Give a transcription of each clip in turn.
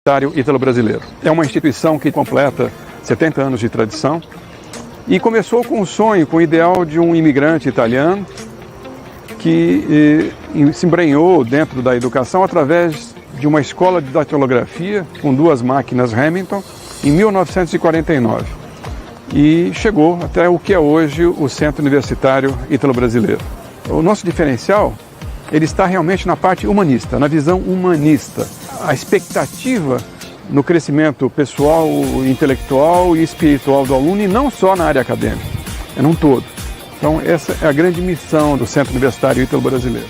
Universitário Ítalo-Brasileiro. É uma instituição que completa 70 anos de tradição e começou com o sonho, com o ideal de um imigrante italiano que se embrenhou dentro da educação através de uma escola de datilografia com 2 máquinas Remington em 1949 e chegou até o que é hoje o Centro Universitário Ítalo-Brasileiro. O nosso diferencial, ele está realmente na parte humanista, na visão humanista. A expectativa no crescimento pessoal, intelectual e espiritual do aluno, e não só na área acadêmica, é num todo. Então, essa é a grande missão do Centro Universitário Ítalo-Brasileiro.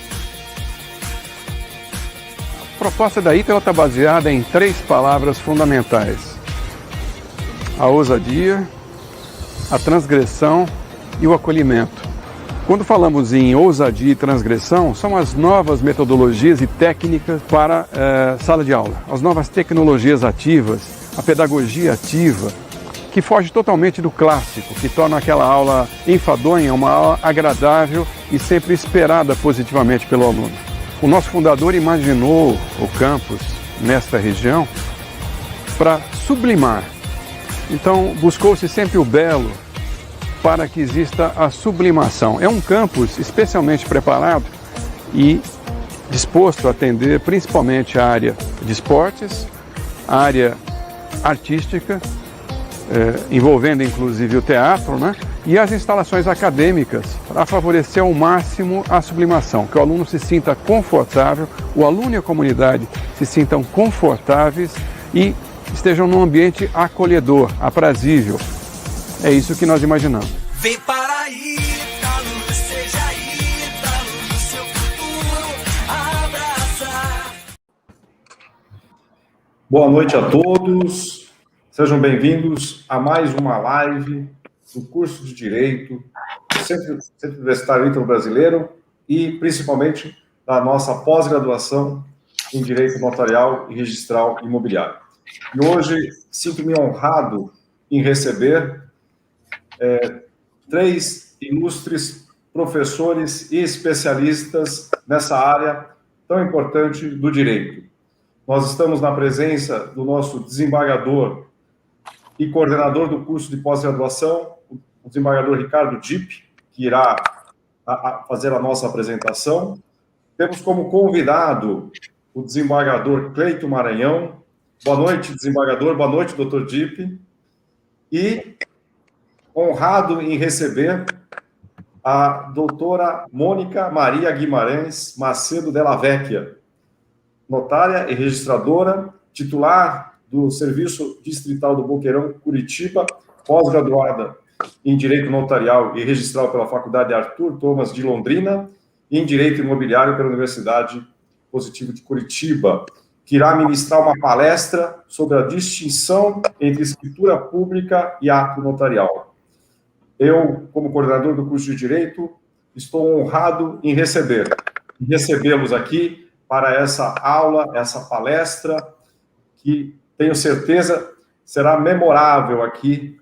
A proposta da Ítalo está baseada em 3 palavras fundamentais: a ousadia, a transgressão e o acolhimento. Quando falamos em ousadia e transgressão, são as novas metodologias e técnicas para sala de aula, as novas tecnologias ativas, a pedagogia ativa, que foge totalmente do clássico, que torna aquela aula enfadonha uma aula agradável e sempre esperada positivamente pelo aluno. O nosso fundador imaginou o campus nesta região para sublimar. Então, buscou-se sempre o belo para que exista a sublimação. É um campus especialmente preparado e disposto a atender principalmente a área de esportes, a área artística, envolvendo inclusive o teatro, né? E as instalações acadêmicas, para favorecer ao máximo a sublimação, que o aluno se sinta confortável, o aluno e a comunidade se sintam confortáveis e estejam num ambiente acolhedor, aprazível. É isso que nós imaginamos. Vem para Ítalo, seja Ítalo, no seu futuro abraçar. Boa noite a todos, sejam bem-vindos a mais uma live do curso de Direito do Centro Universitário Ítalo-Brasileiro e, principalmente, da nossa pós-graduação em Direito Notarial e Registral Imobiliário. E hoje sinto-me honrado em receber 3 ilustres professores e especialistas nessa área tão importante do direito. Nós estamos na presença do nosso desembargador e coordenador do curso de pós-graduação, o desembargador Ricardo Dipp, que irá fazer a nossa apresentação. Temos como convidado o desembargador Cleiton Maranhão. Boa noite, desembargador. Boa noite, doutor Dipp. E honrado em receber a doutora Mônica Maria Guimarães Macedo Della Vecchia, notária e registradora, titular do Serviço Distrital do Boqueirão, Curitiba, pós-graduada em Direito Notarial e Registral pela Faculdade Arthur Thomas de Londrina e em Direito Imobiliário pela Universidade Positivo de Curitiba, que irá ministrar uma palestra sobre a distinção entre escritura pública e ato notarial. Eu, como coordenador do curso de Direito, estou honrado em recebê-los aqui para essa aula, essa palestra, que tenho certeza será memorável aqui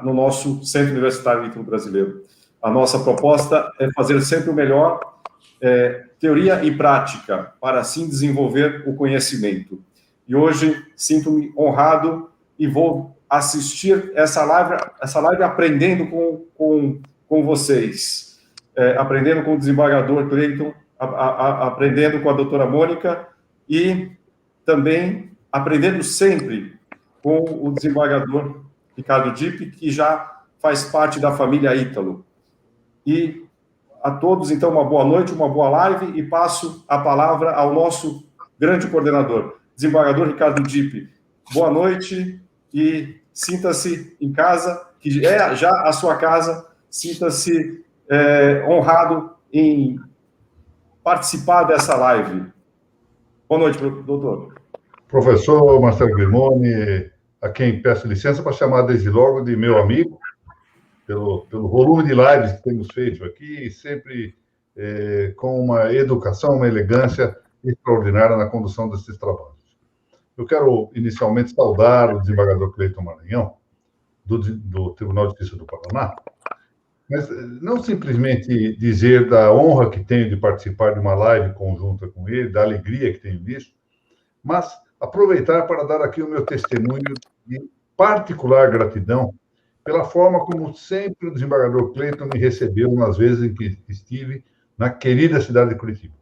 no nosso Centro Universitário Ítalo-Brasileiro. A nossa proposta é fazer sempre o melhor, teoria e prática, para assim desenvolver o conhecimento. E hoje sinto-me honrado e vou assistir essa live aprendendo com vocês, aprendendo com o desembargador Cleiton, aprendendo com a doutora Mônica e também aprendendo sempre com o desembargador Ricardo Dipp, que já faz parte da família Ítalo. E a todos, então, uma boa noite, uma boa live, e passo a palavra ao nosso grande coordenador, desembargador Ricardo Dipp. Boa noite e sinta-se em casa, que é já a sua casa, sinta-se honrado em participar dessa live. Boa noite, doutor. Professor Marcelo Grimoni, a quem peço licença para chamar desde logo de meu amigo, pelo volume de lives que temos feito aqui, sempre com uma educação, uma elegância extraordinária na condução desses trabalhos. Eu quero, inicialmente, saudar o desembargador Cleiton Maranhão, do Tribunal de Justiça do Paraná, mas não simplesmente dizer da honra que tenho de participar de uma live conjunta com ele, da alegria que tenho nisso, mas aproveitar para dar aqui o meu testemunho de particular gratidão pela forma como sempre o desembargador Cleiton me recebeu nas vezes em que estive na querida cidade de Curitiba.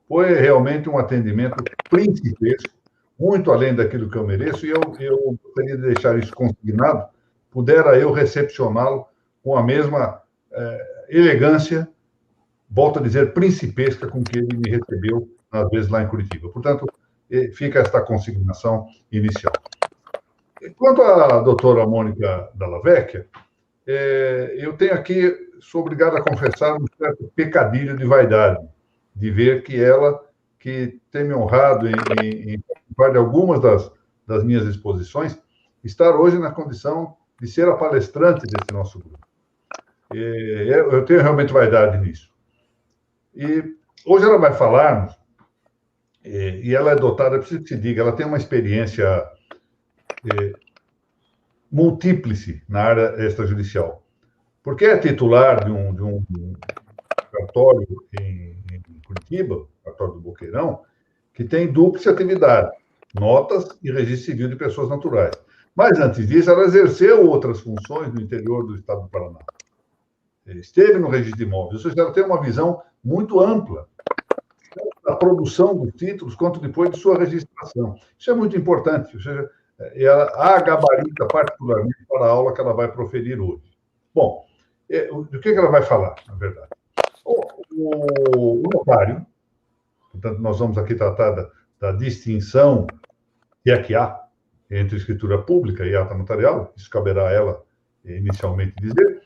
Foi realmente um atendimento principesco, muito além daquilo que eu mereço, e eu gostaria de deixar isso consignado, pudera eu recepcioná-lo com a mesma elegância, volto a dizer, principesca com que ele me recebeu nas vezes lá em Curitiba. Portanto, fica esta consignação inicial. Quanto à doutora Mônica Dalla Vecchia, eu tenho aqui, sou obrigado a confessar, um certo pecadilho de vaidade, de ver que ela, que tem me honrado em participar de algumas das minhas exposições, estar hoje na condição de ser a palestrante desse nosso grupo. Eu tenho realmente vaidade nisso. E hoje ela vai falar, e ela é dotada, preciso que se diga, ela tem uma experiência multíplice na área extrajudicial, porque é titular de um cartório em Curitiba, cartório do Boqueirão, que tem dúplice atividade, notas e registro civil de pessoas naturais. Mas, antes disso, ela exerceu outras funções no interior do estado do Paraná. Esteve no registro de imóveis, ou seja, ela tem uma visão muito ampla da produção dos títulos, quanto depois de sua registração. Isso é muito importante, ou seja, ela a gabarita particularmente para a aula que ela vai proferir hoje. Bom, do que ela vai falar, na verdade? O notário, portanto, nós vamos aqui tratar da distinção que há entre escritura pública e ata notarial, isso caberá a ela inicialmente dizer.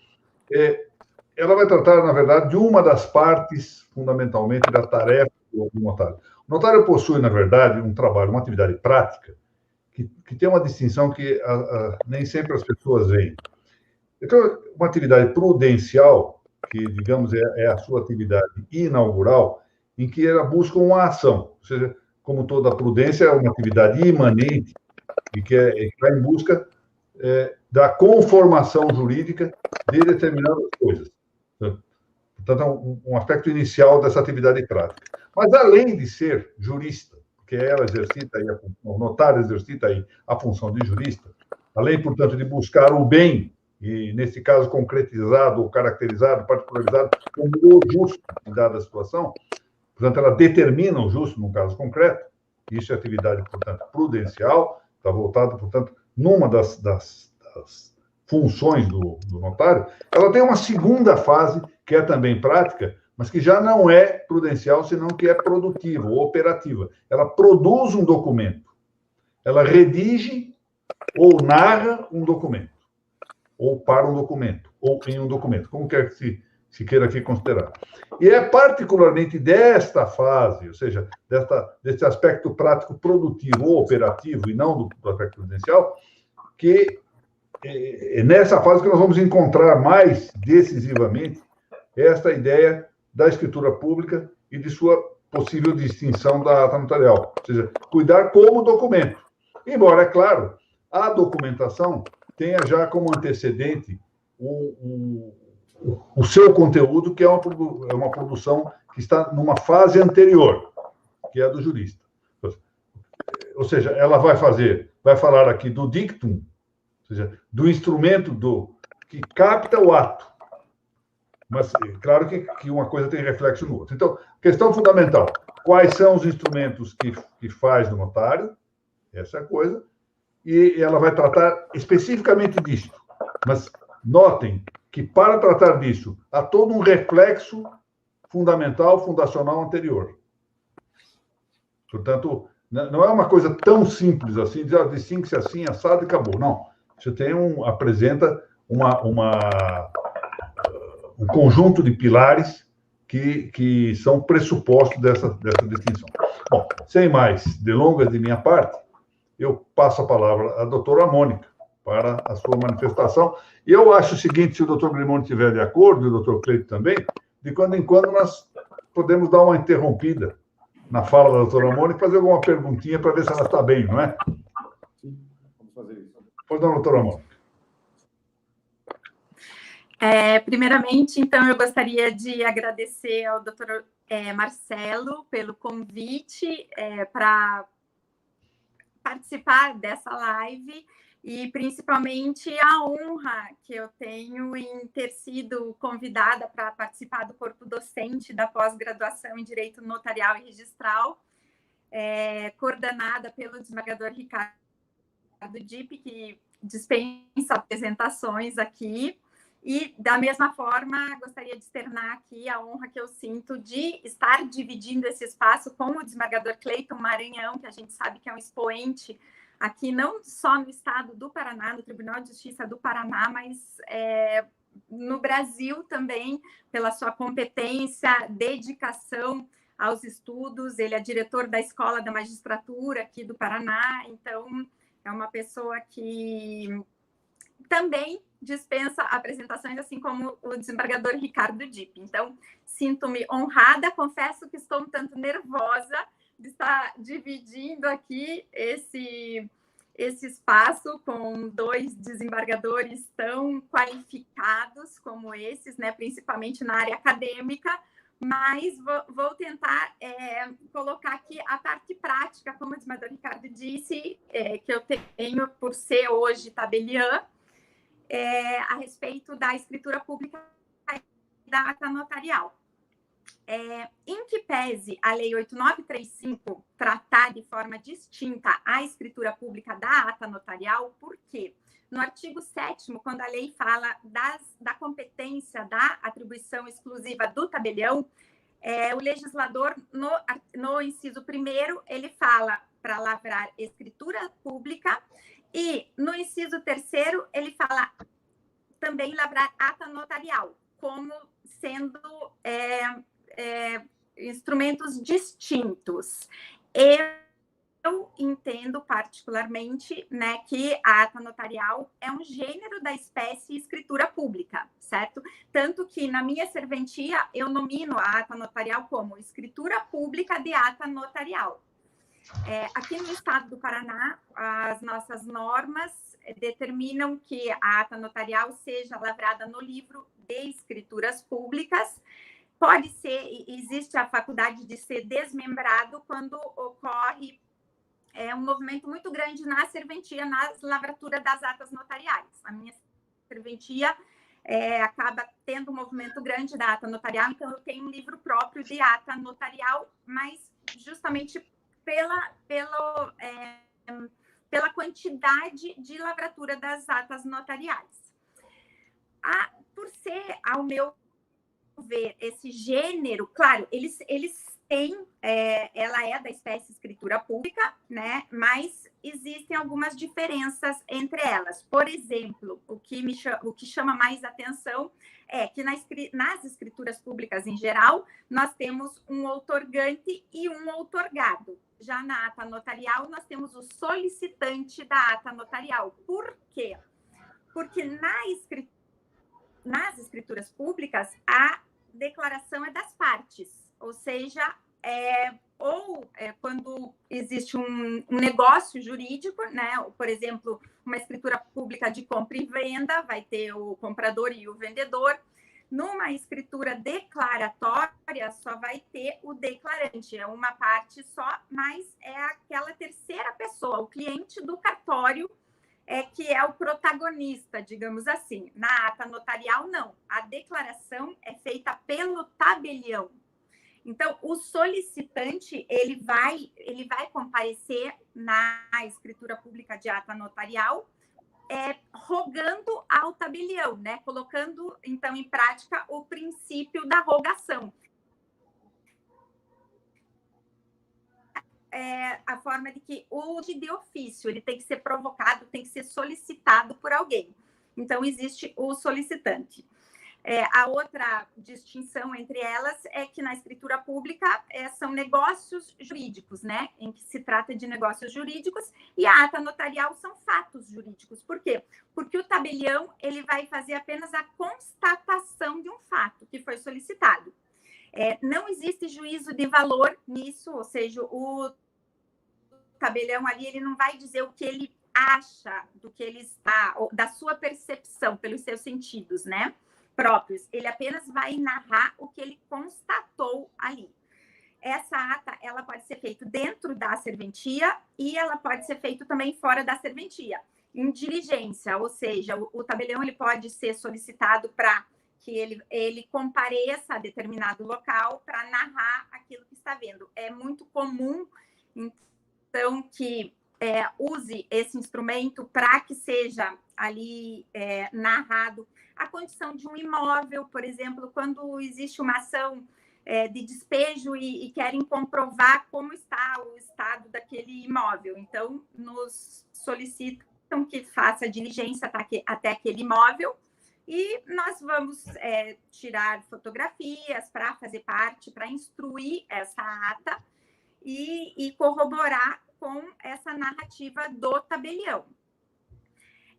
Ela vai tratar, na verdade, de uma das partes, fundamentalmente, da tarefa do notário. O notário possui, na verdade, um trabalho, uma atividade prática, que tem uma distinção que nem sempre as pessoas veem. Então, uma atividade prudencial, que, digamos, é a sua atividade inaugural, em que ela busca uma ação. Ou seja, como toda prudência, é uma atividade imanente e que vai em busca da conformação jurídica de determinadas coisas. Portanto, é um aspecto inicial dessa atividade prática. Mas, além de ser jurista, porque ela exercita aí o notário exercita aí a função de jurista, além, portanto, de buscar o bem, e, nesse caso, concretizado, ou caracterizado, particularizado, como o justo em dada situação, portanto, ela determina o justo num caso concreto, isso é atividade, portanto, prudencial, está voltada, portanto, numa das funções do notário. Ela tem uma segunda fase, que é também prática, mas que já não é prudencial, senão que é produtiva ou operativa. Ela produz um documento, ela redige ou narra um documento, ou para um documento, ou em um documento, como quer que se queira aqui considerar. E é particularmente desta fase, ou seja, desse aspecto prático produtivo ou operativo, e não do aspecto prudencial, que é nessa fase que nós vamos encontrar mais decisivamente esta ideia da escritura pública e de sua possível distinção da ata notarial, ou seja, cuidar como documento. Embora, é claro, a documentação tenha já como antecedente o seu conteúdo, que é uma produção que está numa fase anterior, que é a do jurista. Ou seja, ela vai falar aqui do dictum, ou seja, do instrumento que capta o ato. Mas, claro que uma coisa tem reflexo no outro. Então, questão fundamental: quais são os instrumentos que faz do notário? Essa é a coisa. E ela vai tratar especificamente disso. Mas notem que, para tratar disso, há todo um reflexo fundamental, fundacional anterior. Portanto, não é uma coisa tão simples assim, dizer, distingue-se assim, assado e acabou. Não. Você apresenta um conjunto de pilares que são pressupostos dessa distinção. Bom, sem mais delongas de minha parte, eu passo a palavra à doutora Mônica para a sua manifestação. E eu acho o seguinte: se o doutor Grimoni estiver de acordo, e o doutor Cleiton também, de quando em quando nós podemos dar uma interrompida na fala da doutora Mônica e fazer alguma perguntinha para ver se ela está bem, não é? Sim, vamos fazer isso. Pois não, doutora Mônica. Primeiramente, então, eu gostaria de agradecer ao doutor Marcelo pelo convite para participar dessa live e principalmente a honra que eu tenho em ter sido convidada para participar do corpo docente da pós-graduação em Direito Notarial e Registral, coordenada pelo desembargador Ricardo Dipp, que dispensa apresentações aqui. E, da mesma forma, gostaria de externar aqui a honra que eu sinto de estar dividindo esse espaço com o desembargador Cleiton Maranhão, que a gente sabe que é um expoente aqui, não só no estado do Paraná, no Tribunal de Justiça do Paraná, mas no Brasil também, pela sua competência, dedicação aos estudos. Ele é diretor da Escola da Magistratura aqui do Paraná, então é uma pessoa que também dispensa apresentações, assim como o desembargador Ricardo Dipp. Então, sinto-me honrada, confesso que estou um tanto nervosa de estar dividindo aqui esse espaço com dois desembargadores tão qualificados como esses, né, principalmente na área acadêmica, mas vou tentar colocar aqui a parte prática, como o desembargador Ricardo disse, que eu tenho por ser hoje tabeliã, a respeito da escritura pública e da ata notarial. Em que pese a Lei 8935 tratar de forma distinta a escritura pública da ata notarial, por quê? No artigo 7º, quando a lei fala da competência da atribuição exclusiva do tabelião, o legislador, no inciso 1º, ele fala para lavrar escritura pública, e no inciso 3º, ele fala também lavrar ata notarial, como sendo instrumentos distintos. Eu entendo particularmente, né, que a ata notarial é um gênero da espécie escritura pública, certo? Tanto que na minha serventia eu nomino a ata notarial como escritura pública de ata notarial. Aqui no estado do Paraná, as nossas normas determinam que a ata notarial seja lavrada no livro de escrituras públicas. Pode ser, existe a faculdade de ser desmembrado quando ocorre um movimento muito grande na serventia, na lavratura das atas notariais. A minha serventia acaba tendo um movimento grande da ata notarial, então eu tenho um livro próprio de ata notarial, mas justamente pela quantidade de lavratura das atas notariais. Por ser, ao meu ver, esse gênero, claro, eles têm, ela é da espécie escritura pública, né? Mas existem algumas diferenças entre elas. Por exemplo, o que chama mais atenção é que nas escrituras públicas em geral, nós temos um outorgante e um outorgado. Já na ata notarial, nós temos o solicitante da ata notarial. Por quê? Porque nas escrituras públicas, a declaração é das partes, ou seja, quando existe um negócio jurídico, né? Por exemplo, uma escritura pública de compra e venda, vai ter o comprador e o vendedor. Numa escritura declaratória, só vai ter o declarante, é uma parte só, mas é aquela terceira pessoa, o cliente do cartório, que é o protagonista, digamos assim. Na ata notarial, não. A declaração é feita pelo tabelião. Então, o solicitante, ele vai comparecer na escritura pública de ata notarial, rogando ao tabelião, né? Colocando, então, em prática o princípio da rogação. A forma de que o de ofício, ele tem que ser provocado, tem que ser solicitado por alguém. Então, existe o solicitante. A outra distinção entre elas é que na escritura pública são negócios jurídicos, né? Em que se trata de negócios jurídicos, e a ata notarial são fatos jurídicos. Por quê? Porque o tabelião ele vai fazer apenas a constatação de um fato que foi solicitado. Não existe juízo de valor nisso, ou seja, o tabelião ali ele não vai dizer o que ele acha do que ele está, ou da sua percepção pelos seus sentidos, né? Próprios, ele apenas vai narrar o que ele constatou ali. essa ata ela pode ser feita dentro da serventia e ela pode ser feita também fora da serventia, em diligência, ou seja, o tabelião ele pode ser solicitado para que ele compareça a determinado local para narrar aquilo que está vendo. É muito comum, então, que use esse instrumento para que seja ali narrado a condição de um imóvel, por exemplo, quando existe uma ação de despejo e querem comprovar como está o estado daquele imóvel. Então, nos solicitam que faça a diligência até aquele imóvel e nós vamos tirar fotografias para fazer parte, para instruir essa ata e corroborar com essa narrativa do tabelião.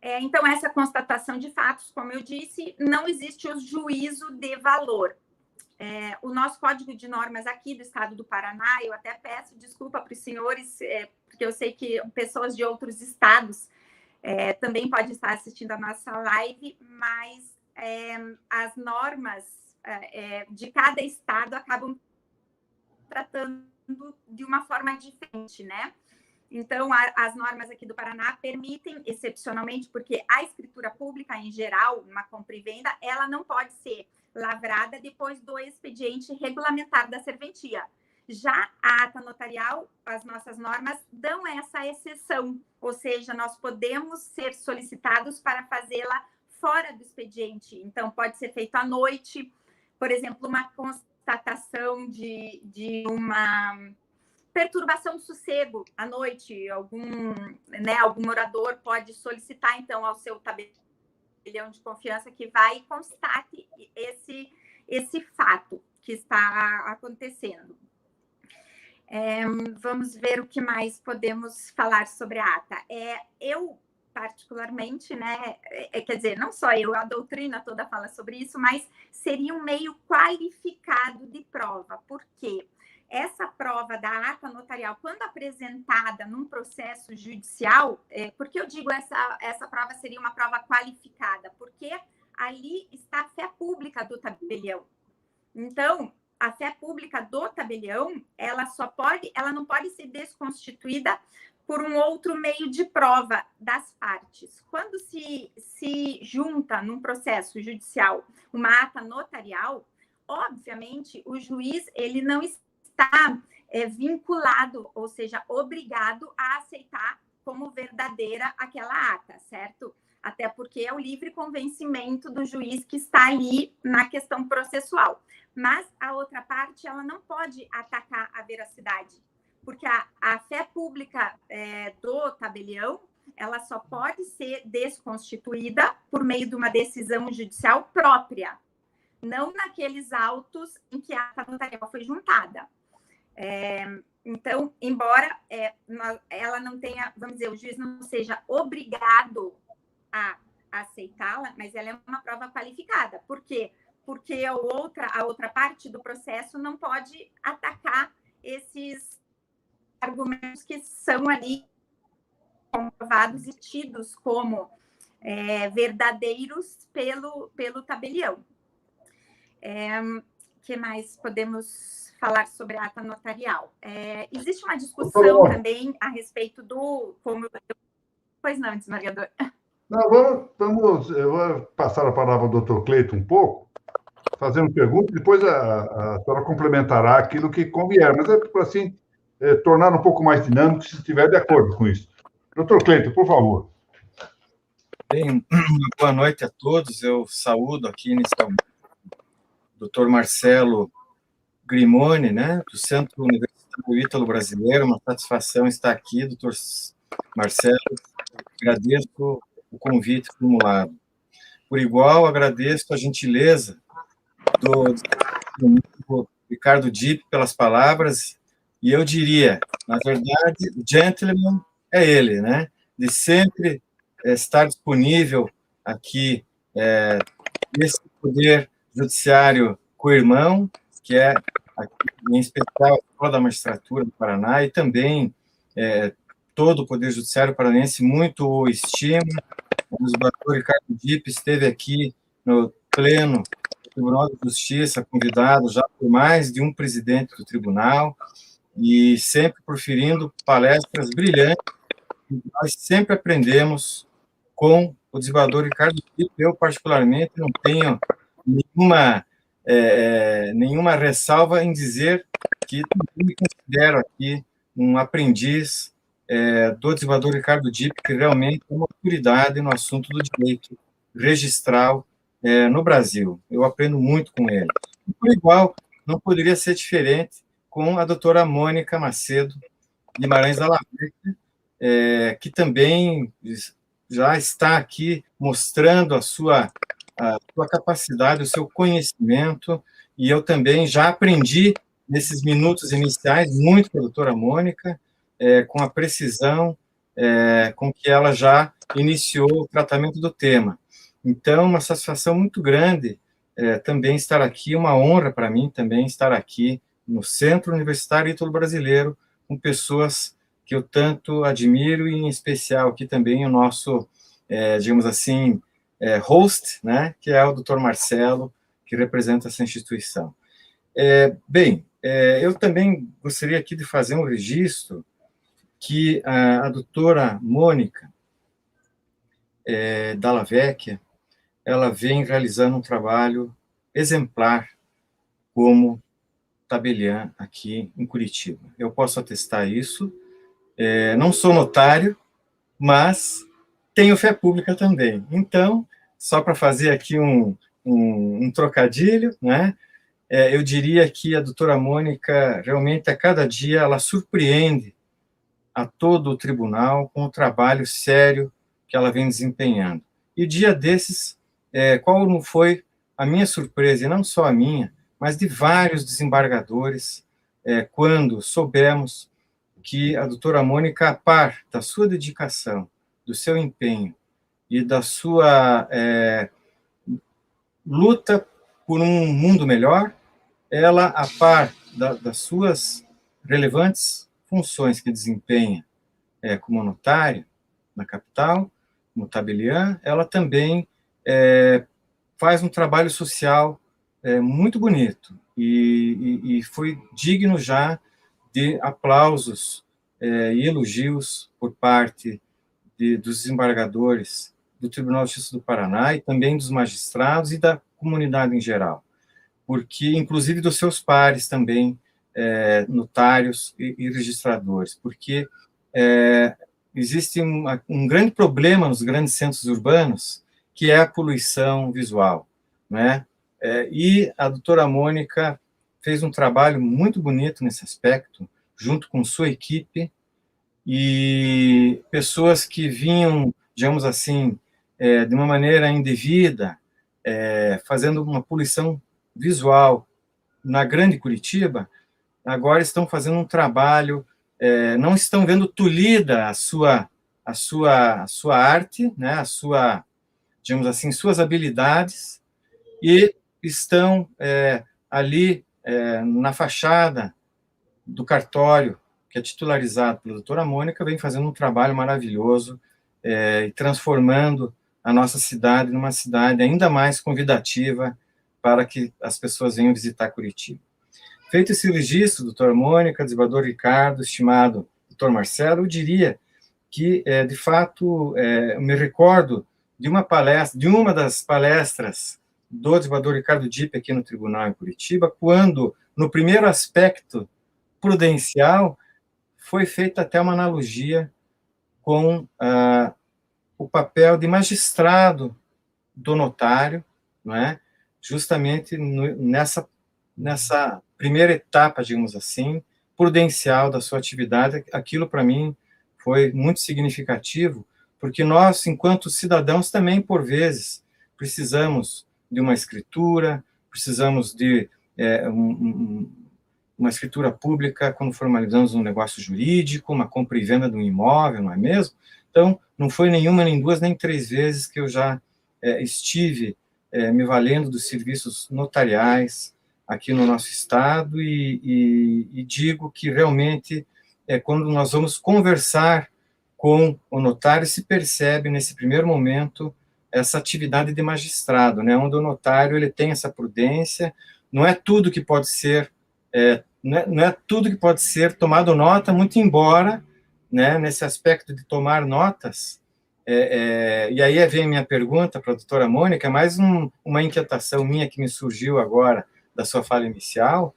Então, essa constatação de fatos, como eu disse, não existe o juízo de valor. O nosso Código de Normas aqui do Estado do Paraná, eu até peço desculpa para os senhores, porque eu sei que pessoas de outros estados também podem estar assistindo a nossa live, mas as normas de cada estado acabam tratando de uma forma diferente, né? Então, as normas aqui do Paraná permitem, excepcionalmente, porque a escritura pública, em geral, uma compra e venda, ela não pode ser lavrada depois do expediente regulamentar da serventia. Já a ata notarial, as nossas normas dão essa exceção, ou seja, nós podemos ser solicitados para fazê-la fora do expediente. Então, pode ser feito à noite, por exemplo, uma constatação de uma perturbação do sossego à noite, algum morador pode solicitar, então, ao seu tabelião de confiança que vai e constate esse fato que está acontecendo. Vamos ver o que mais podemos falar sobre a ata. Eu, particularmente, né, quer dizer, não só eu, a doutrina toda fala sobre isso, mas seria um meio qualificado de prova. Por quê? Essa prova da ata notarial, quando apresentada num processo judicial, por que eu digo essa prova seria uma prova qualificada? Porque ali está a fé pública do tabelião. Então, a fé pública do tabelião, ela não pode ser desconstituída por um outro meio de prova das partes. Quando se junta num processo judicial uma ata notarial, obviamente, o juiz ele não está vinculado, ou seja, obrigado a aceitar como verdadeira aquela ata, certo? Até porque é o livre convencimento do juiz que está ali na questão processual. Mas a outra parte, ela não pode atacar a veracidade, porque a fé pública do tabelião, ela só pode ser desconstituída por meio de uma decisão judicial própria, não naqueles autos em que a ata notarial foi juntada. Então, embora ela não tenha, vamos dizer, o juiz não seja obrigado a aceitá-la, mas ela é uma prova qualificada. Por quê? Porque a outra parte do processo não pode atacar esses argumentos que são ali comprovados e tidos como verdadeiros pelo tabelião. Que mais podemos falar sobre a ata notarial? Existe uma discussão também a respeito do... Pois não, desembargador. Não, eu vou passar a palavra ao doutor Cleiton um pouco, fazendo perguntas, depois a senhora complementará aquilo que convier, mas para assim, tornar um pouco mais dinâmico, se estiver de acordo com isso. Doutor Cleiton, por favor. Bem, boa noite a todos. Eu saúdo aqui inicialmente o doutor Marcelo Grimoni, né, do Centro Universitário Ítalo Brasileiro. Uma satisfação estar aqui, doutor Marcelo. Agradeço o convite formulado. Por igual, agradeço a gentileza do Ricardo Dipp pelas palavras, e eu diria, na verdade, o gentleman é ele, né, de sempre estar disponível aqui nesse poder judiciário co-irmão, que é, em especial, a Escola da Magistratura do Paraná, e também todo o Poder Judiciário paranaense muito o estima. O doutor Ricardo Dipp esteve aqui no pleno Tribunal de Justiça, convidado já por mais de um presidente do tribunal, e sempre proferindo palestras brilhantes. Nós sempre aprendemos com o desembargador Ricardo Dipp. Eu, particularmente, não tenho nenhuma ressalva em dizer que me considero aqui um aprendiz do desembargador Ricardo Dipp, que realmente é uma autoridade no assunto do direito registral no Brasil. Eu aprendo muito com ele. E, por igual, não poderia ser diferente com a doutora Mônica Macedo Guimarães da Lavecchia, que também já está aqui mostrando a sua capacidade, o seu conhecimento, e eu também já aprendi, nesses minutos iniciais, muito com a doutora Mônica, com a precisão com que ela já iniciou o tratamento do tema. Então, uma satisfação muito grande também estar aqui, uma honra para mim também estar aqui no Centro Universitário Ítalo Brasileiro, com pessoas que eu tanto admiro, e em especial aqui também o nosso, digamos assim, host, né, que é o Dr. Marcelo, que representa essa instituição. Bem, eu também gostaria aqui de fazer um registro que a doutora Mônica Dalla Vecchia, ela vem realizando um trabalho exemplar como tabeliã aqui em Curitiba. Eu posso atestar isso. Não sou notário, mas tenho fé pública também. Então, só para fazer aqui um trocadilho, né? Eu diria que a doutora Mônica, realmente, a cada dia, ela surpreende a todo o tribunal com o trabalho sério que ela vem desempenhando. E dia desses, qual não foi a minha surpresa, e não só a minha, mas de vários desembargadores, quando soubemos que a doutora Mônica, a par da sua dedicação, do seu empenho e da sua luta por um mundo melhor, ela, a par das suas relevantes funções que desempenha como notária na capital, como tabeliã, ela também faz um trabalho social muito bonito e foi digno já de aplausos e elogios por parte dos desembargadores do Tribunal de Justiça do Paraná e também dos magistrados e da comunidade em geral, porque, inclusive, dos seus pares também, notários e registradores, porque existe um grande problema nos grandes centros urbanos, que é a poluição visual, né? E a doutora Mônica fez um trabalho muito bonito nesse aspecto, junto com sua equipe, e pessoas que vinham, digamos assim, de uma maneira indevida, fazendo uma poluição visual na grande Curitiba, agora estão fazendo um trabalho, não estão vendo tolhida a sua arte, né, digamos assim, suas habilidades, e estão ali na fachada do cartório, que é titularizado pela doutora Mônica, vem fazendo um trabalho maravilhoso e transformando a nossa cidade numa cidade ainda mais convidativa para que as pessoas venham visitar Curitiba. Feito esse registro, doutora Mônica, desembargador Ricardo, estimado doutor Marcelo, eu diria que, de fato, eu me recordo de uma das palestras do desembargador Ricardo Dipp aqui no Tribunal em Curitiba, quando, no primeiro aspecto prudencial, foi feita até uma analogia com o papel de magistrado do notário, não é? Justamente nessa primeira etapa, digamos assim, prudencial da sua atividade. Aquilo, para mim, foi muito significativo, porque nós, enquanto cidadãos, também, por vezes, precisamos de uma escritura, precisamos de uma escritura pública quando formalizamos um negócio jurídico, uma compra e venda de um imóvel, não é mesmo? Então, não foi nenhuma, nem duas, nem três vezes que eu já estive me valendo dos serviços notariais aqui no nosso estado e digo que realmente quando nós vamos conversar com o notário, se percebe nesse primeiro momento essa atividade de magistrado, né, onde o notário ele tem essa prudência, não é tudo que pode ser não é tudo que pode ser tomado nota, muito embora, né, nesse aspecto de tomar notas, e aí vem a minha pergunta para a doutora Mônica, é mais uma inquietação minha que me surgiu agora da sua fala inicial,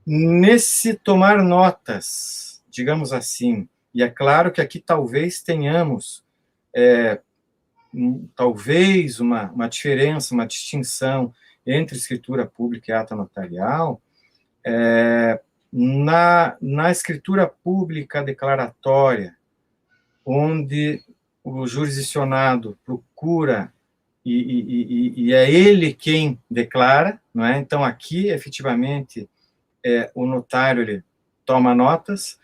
nesse tomar notas, digamos assim, e é claro que aqui talvez tenhamos talvez uma diferença, uma distinção entre escritura pública e ata notarial, na escritura pública declaratória, onde o jurisdicionado procura e é ele quem declara, não é? Então, aqui, efetivamente, o notário ele toma notas.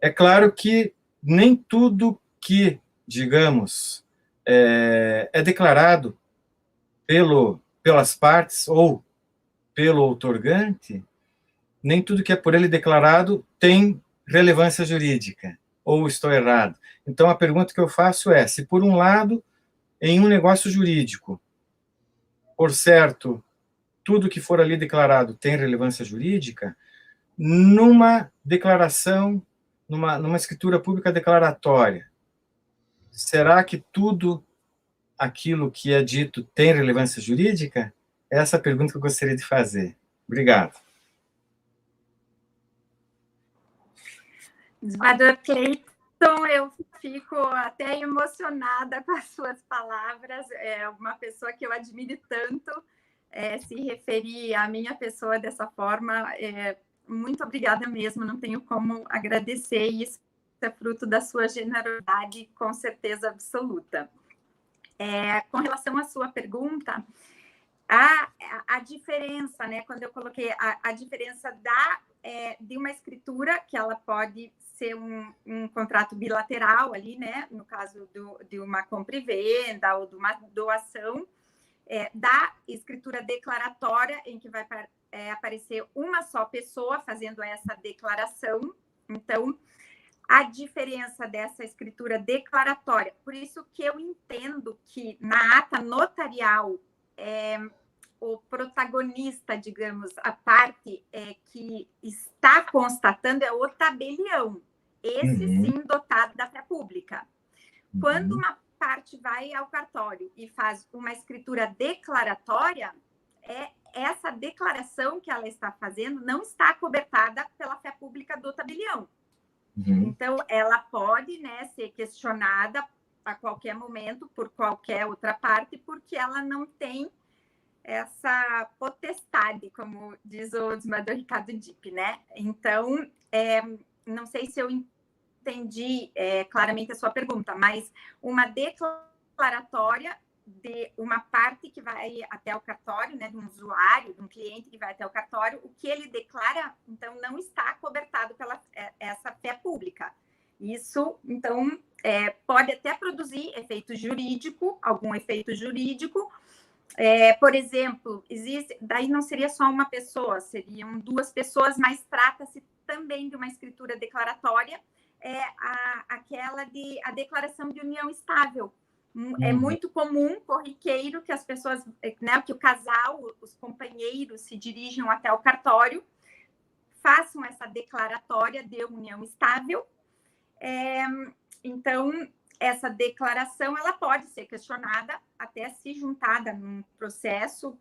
É claro que nem tudo que, digamos, é declarado pelas partes ou pelo outorgante, nem tudo que é por ele declarado tem relevância jurídica, ou estou errado. Então, a pergunta que eu faço é, se por um lado, em um negócio jurídico, por certo, tudo que for ali declarado tem relevância jurídica, numa declaração, numa escritura pública declaratória, será que tudo aquilo que é dito tem relevância jurídica? Essa é a pergunta que eu gostaria de fazer. Obrigado. Desembargador Cleiton, eu fico até emocionada com as suas palavras. É uma pessoa que eu admiro tanto, se referir à minha pessoa dessa forma. Muito obrigada mesmo, não tenho como agradecer. Isso é fruto da sua generosidade, com certeza absoluta. Com relação à sua pergunta, a diferença, né, quando eu coloquei a diferença de uma escritura, que ela pode ser um contrato bilateral ali, né, no caso de uma compra e venda ou de uma doação, da escritura declaratória, em que vai aparecer uma só pessoa fazendo essa declaração. Então, a diferença dessa escritura declaratória, por isso que eu entendo que na ata notarial, o protagonista, digamos, a parte que está constatando é o tabelião, esse sim dotado da fé pública. Quando uma parte vai ao cartório e faz uma escritura declaratória, essa declaração que ela está fazendo não está cobertada pela fé pública do tabelião. Então, ela pode, né, ser questionada a qualquer momento por qualquer outra parte, porque ela não tem essa potestade, como diz o desembargador Ricardo Dipp, né? Então, não sei se eu entendi claramente a sua pergunta, mas uma declaratória de uma parte que vai até o cartório, né, de um usuário, de um cliente que vai até o cartório, o que ele declara, então, não está cobertado pela essa fé pública. Isso, então, pode até produzir efeito jurídico, algum efeito jurídico. Por exemplo, daí não seria só uma pessoa, seriam duas pessoas, mas trata-se também de uma escritura declaratória, aquela a declaração de união estável. É muito comum, corriqueiro, que as pessoas, né, que o casal, os companheiros se dirijam até o cartório, façam essa declaratória de união estável. Então, essa declaração ela pode ser questionada, até se juntada num processo,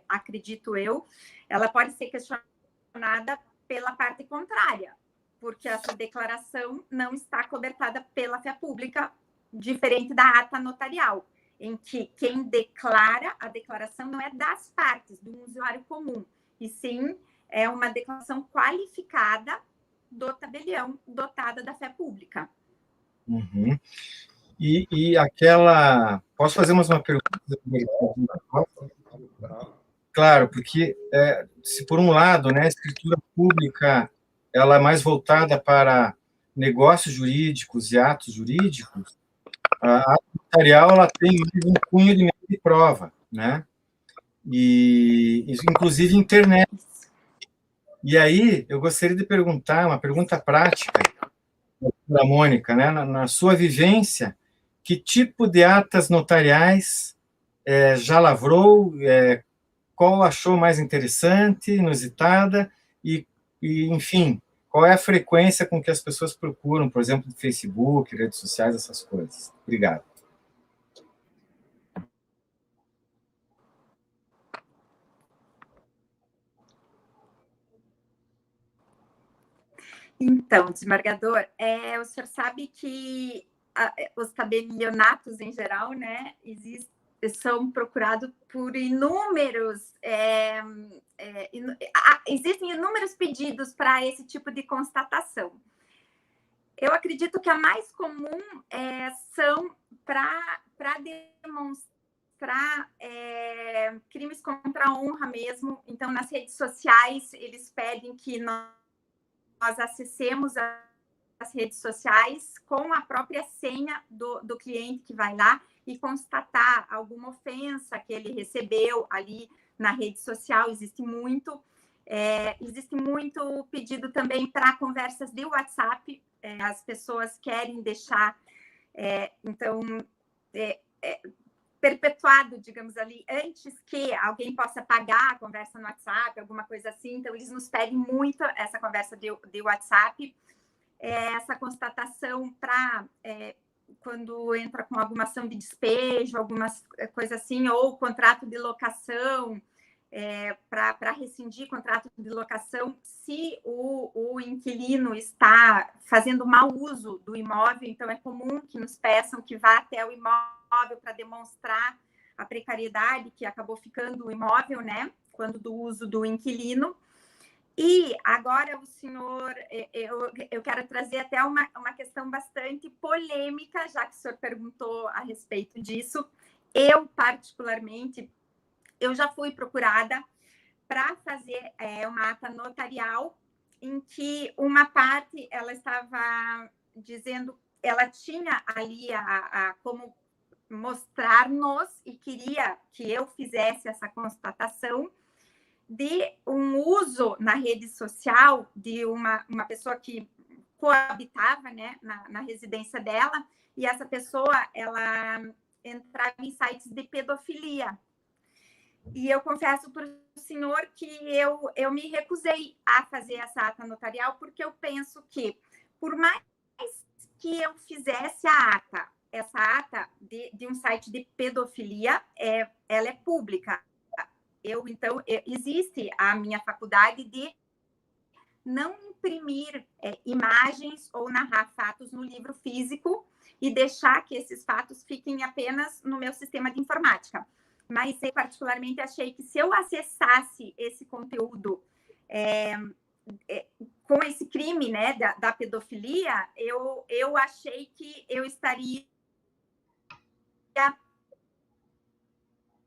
acredito eu, ela pode ser questionada pela parte contrária, porque essa declaração não está cobertada pela fé pública, diferente da ata notarial, em que quem declara a declaração não é das partes, do usuário comum, e sim é uma declaração qualificada do tabelião, dotada da fé pública. E aquela... Posso fazer mais uma pergunta? Claro, porque se por um lado, né, a escritura pública ela é mais voltada para negócios jurídicos e atos jurídicos, a ata notarial ela tem mais um cunho de meio de prova, né? E inclusive internet. E aí eu gostaria de perguntar uma pergunta prática para a Mônica, né? Na sua vivência, que tipo de atas notariais já lavrou, qual achou mais interessante, inusitada, e, enfim, qual é a frequência com que as pessoas procuram, por exemplo, no Facebook, redes sociais, essas coisas. Obrigado. Então, desembargador, o senhor sabe que os tabelionatos, em geral, né, são procurados por inúmeros... existem inúmeros pedidos para esse tipo de constatação. Eu acredito que a mais comum são para demonstrar crimes contra a honra mesmo. Então, nas redes sociais, eles pedem que nós acessemos as redes sociais com a própria senha do cliente que vai lá e constatar alguma ofensa que ele recebeu ali na rede social. Existe muito pedido também para conversas de WhatsApp. As pessoas querem deixar, perpetuado, digamos ali, antes que alguém possa pagar a conversa no WhatsApp, alguma coisa assim. Então, eles nos pedem muito essa conversa de WhatsApp, essa constatação para quando entra com alguma ação de despejo, alguma coisa assim, ou contrato de locação, para rescindir contrato de locação, se o inquilino está fazendo mau uso do imóvel. Então, é comum que nos peçam que vá até o imóvel para demonstrar a precariedade que acabou ficando o imóvel, né, quando do uso do inquilino. E agora o senhor, eu quero trazer até uma questão bastante polêmica, já que o senhor perguntou a respeito disso. Eu, particularmente, eu já fui procurada para fazer uma ata notarial em que uma parte, ela estava dizendo, ela tinha ali como mostrar-nos e queria que eu fizesse essa constatação de um uso na rede social de uma pessoa que coabitava, né, na residência dela, e essa pessoa, ela entrava em sites de pedofilia. E eu confesso para o senhor que eu me recusei a fazer essa ata notarial, porque eu penso que, por mais que eu fizesse essa ata de um site de pedofilia, ela é pública. Então, existe a minha faculdade de não imprimir imagens ou narrar fatos no livro físico e deixar que esses fatos fiquem apenas no meu sistema de informática. Mas eu, particularmente, achei que se eu acessasse esse conteúdo com esse crime, né, da pedofilia, eu achei que eu estaria,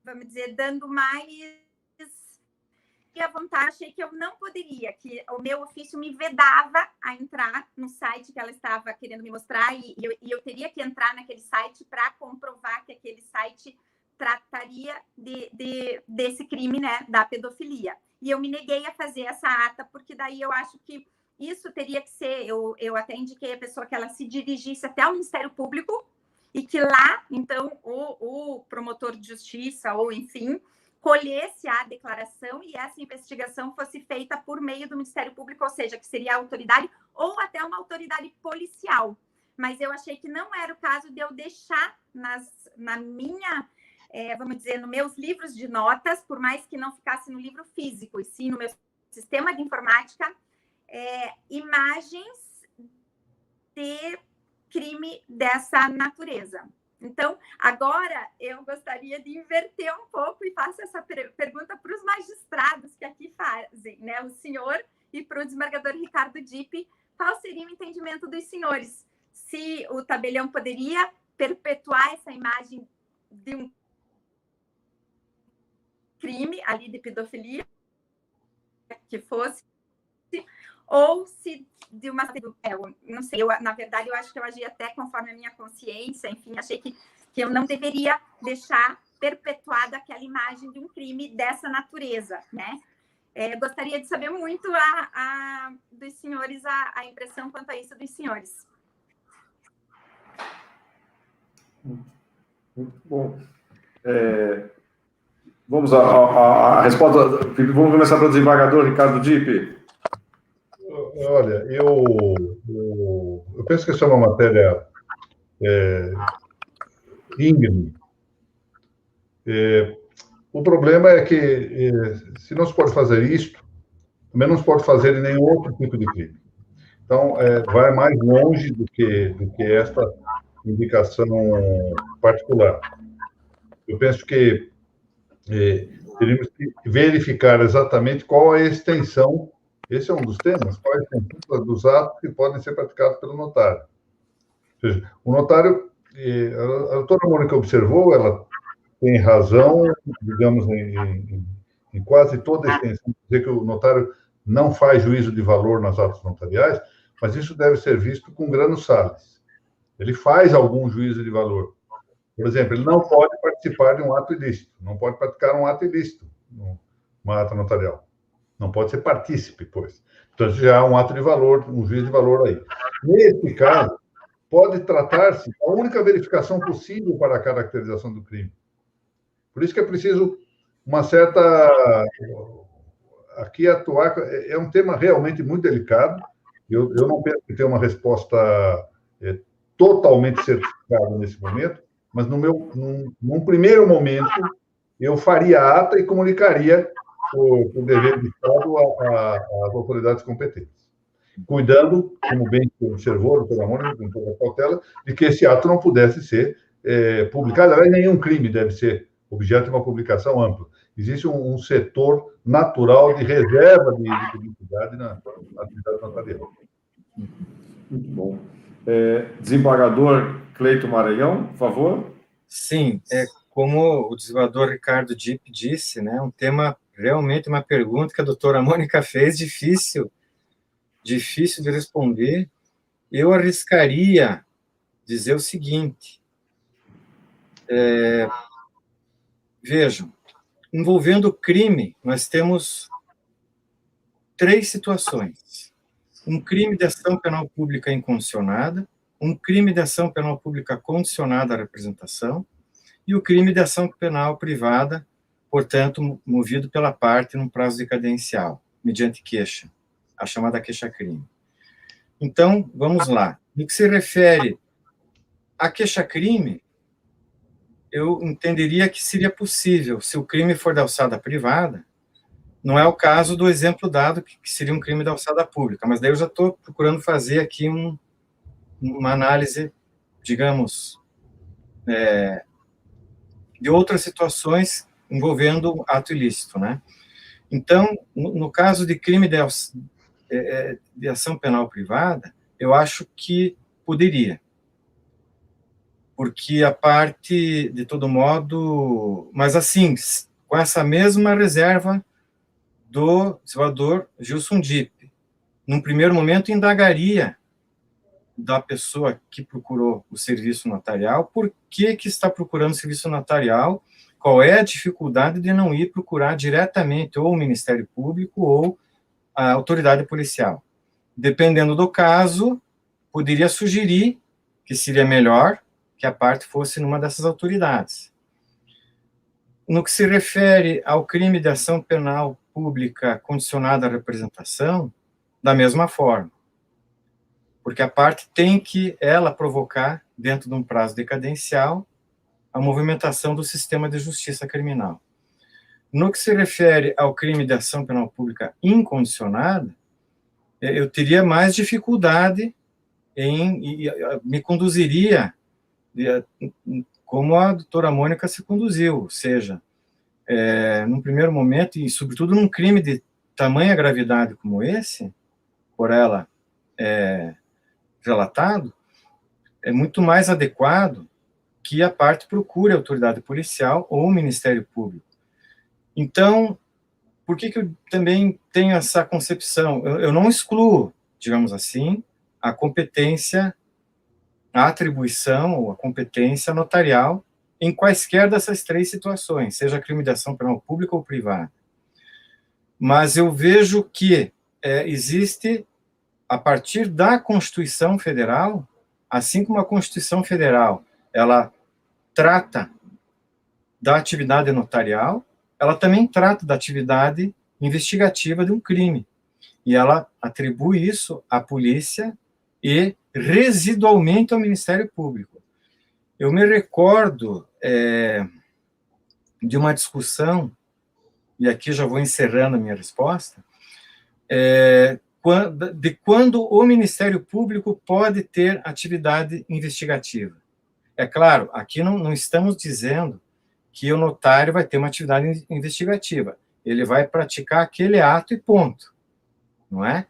vamos dizer, dando mais à vontade. Achei que eu não poderia, que o meu ofício me vedava a entrar no site que ela estava querendo me mostrar, e eu teria que entrar naquele site para comprovar que aquele site trataria desse crime, né, da pedofilia. E eu me neguei a fazer essa ata, porque daí eu acho que isso teria que ser, eu até indiquei a pessoa que ela se dirigisse até o Ministério Público, e que lá, então, o promotor de justiça, ou enfim, colhesse a declaração e essa investigação fosse feita por meio do Ministério Público, ou seja, que seria a autoridade ou até uma autoridade policial. Mas eu achei que não era o caso de eu deixar na minha, vamos dizer, nos meus livros de notas, por mais que não ficasse no livro físico, e sim no meu sistema de informática, imagens de crime dessa natureza. Então, agora eu gostaria de inverter um pouco e faço essa pergunta para os magistrados que aqui fazem, né? O senhor e para o desembargador Ricardo Dipp, qual seria o entendimento dos senhores? Se o tabelião poderia perpetuar essa imagem de um crime ali de pedofilia, que fosse, ou se de uma... não sei, na verdade, eu acho que eu agi até conforme a minha consciência, enfim, achei que eu não deveria deixar perpetuada aquela imagem de um crime dessa natureza, né? Gostaria de saber muito dos senhores, a impressão quanto a isso dos senhores. Muito bom. Vamos à resposta. Vamos começar pelo desembargador Ricardo Dipp. Olha, eu penso que essa é uma matéria íngreme. O problema é que, se não se pode fazer isto, também não se pode fazer nenhum outro tipo de crime. Então, vai mais longe do que esta indicação particular. Eu penso que teríamos que verificar exatamente qual a extensão, esse é um dos temas, qual a extensão dos atos que podem ser praticados pelo notário. Ou seja, o notário, a doutora Mônica observou, ela tem razão, digamos, em quase toda a extensão, dizer que o notário não faz juízo de valor nas atos notariais, mas isso deve ser visto com grano salis. Ele faz algum juízo de valor. Por exemplo, ele não pode participar de um ato ilícito, não pode praticar um ato ilícito numa ata notarial. Não pode ser partícipe, pois. Então, já há um ato de valor, um juízo de valor aí. Nesse caso, pode tratar-se da única verificação possível para a caracterização do crime. Por isso que é preciso uma certa... Aqui atuar... É um tema realmente muito delicado. Eu não penso que tenha uma resposta totalmente certificada nesse momento, mas num primeiro momento, eu faria a ata e comunicaria o dever de Estado às autoridades competentes. Cuidando, como bem observou, doutora Mônica, com toda a cautela, de que esse ato não pudesse ser publicado. Aliás, nenhum crime deve ser objeto de uma publicação ampla. Existe um setor natural de reserva de publicidade na atividade notarial. Muito bom. Desembargador Cleito Maranhão, por favor. Sim, como o desembargador Ricardo Dipp disse, né, um tema, realmente uma pergunta que a doutora Mônica fez, difícil de responder. Eu arriscaria dizer o seguinte, vejam, envolvendo crime, nós temos 3 situações. Um crime de ação penal pública incondicionada, um crime de ação penal pública condicionada à representação e o crime de ação penal privada, portanto, movido pela parte num prazo decadencial, mediante queixa, a chamada queixa-crime. Então, vamos lá. No que se refere à queixa-crime, eu entenderia que seria possível, se o crime for de alçada privada, não é o caso do exemplo dado, que seria um crime de alçada pública, mas daí eu já estou procurando fazer aqui uma análise, digamos, de outras situações envolvendo ato ilícito, né? Então, no caso de crime de ação penal privada, eu acho que poderia, porque a parte, de todo modo, mas assim, com essa mesma reserva do desembargador Gilson Dipp, num primeiro momento indagaria da pessoa que procurou o serviço notarial, por que está procurando o serviço notarial, qual é a dificuldade de não ir procurar diretamente ou o Ministério Público ou a autoridade policial. Dependendo do caso, poderia sugerir que seria melhor que a parte fosse numa dessas autoridades. No que se refere ao crime de ação penal pública condicionada à representação, da mesma forma, porque a parte tem que, ela, provocar, dentro de um prazo decadencial, a movimentação do sistema de justiça criminal. No que se refere ao crime de ação penal pública incondicionada, eu teria mais dificuldade me conduziria como a doutora Mônica se conduziu, ou seja, num primeiro momento, e sobretudo num crime de tamanha gravidade como esse, por ela relatado, é muito mais adequado que a parte procure a autoridade policial ou o Ministério Público. Então, por que eu também tenho essa concepção? Eu não excluo, digamos assim, a competência, a atribuição ou a competência notarial em quaisquer dessas 3 situações, seja crime de ação penal pública ou privada. Mas eu vejo que existe, a partir da Constituição Federal, assim como a Constituição Federal, ela trata da atividade notarial, ela também trata da atividade investigativa de um crime. E ela atribui isso à polícia e, residualmente, ao Ministério Público. Eu me recordo de uma discussão, e aqui já vou encerrando a minha resposta, de quando o Ministério Público pode ter atividade investigativa. É claro, aqui não estamos dizendo que o notário vai ter uma atividade investigativa. Ele vai praticar aquele ato e ponto, não é?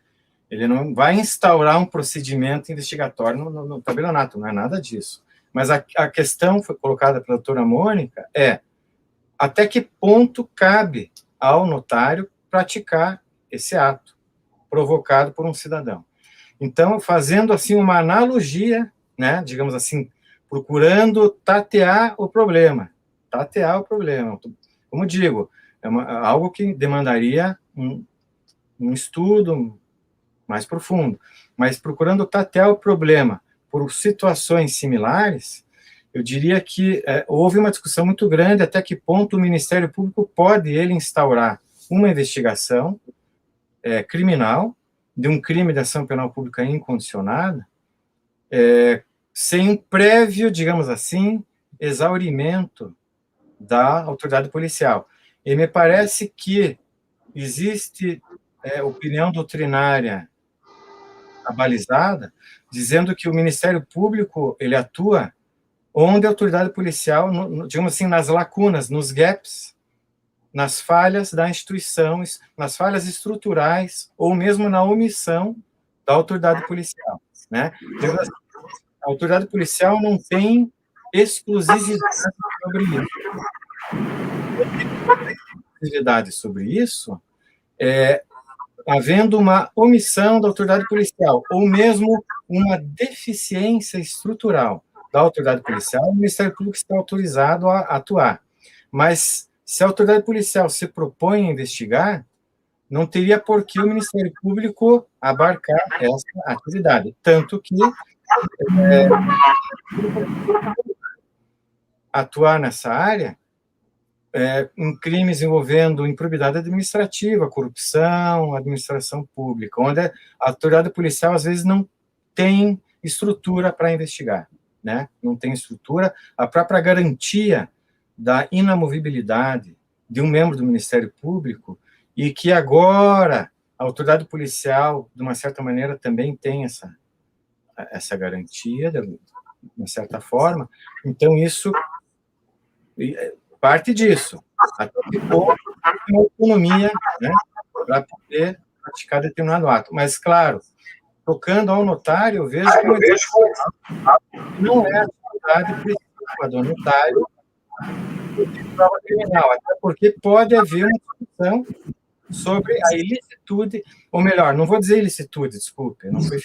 Ele não vai instaurar um procedimento investigatório no tabelionato, não é nada disso. Mas a questão foi colocada pela doutora Mônica até que ponto cabe ao notário praticar esse ato provocado por um cidadão. Então, fazendo assim uma analogia, né, digamos assim, procurando tatear o problema. Como digo, algo que demandaria um estudo mais profundo, mas procurando tatear o problema por situações similares, eu diria que houve uma discussão muito grande até que ponto o Ministério Público pode ele instaurar uma investigação criminal de um crime de ação penal pública incondicionada, sem um prévio, digamos assim, exaurimento da autoridade policial. E me parece que existe opinião doutrinária abalizada, dizendo que o Ministério Público ele atua onde a autoridade policial, digamos assim, nas lacunas, nos gaps, nas falhas da instituição, nas falhas estruturais, ou mesmo na omissão da autoridade policial, né? A autoridade policial não tem exclusividade sobre isso. Exclusividade sobre isso havendo uma omissão da autoridade policial, ou mesmo uma deficiência estrutural da autoridade policial, o Ministério Público está autorizado a atuar. Mas, se a autoridade policial se propõe a investigar, não teria por que o Ministério Público abarcar essa atividade. Tanto que atuar nessa área em crimes envolvendo improbidade administrativa, corrupção, administração pública, onde a autoridade policial, às vezes, não tem estrutura para investigar, né? Não tem estrutura. A própria garantia da inamovibilidade de um membro do Ministério Público, e que agora a autoridade policial, de uma certa maneira, também tem essa garantia, de uma certa forma. Então, isso parte disso, até que uma autonomia, né, para poder praticar determinado ato. Mas, claro, tocando ao notário, eu vejo que não é a atividade principal do notário de prova criminal, até porque pode haver uma discussão sobre a ilicitude, ou melhor, não vou dizer ilicitude, desculpe, não foi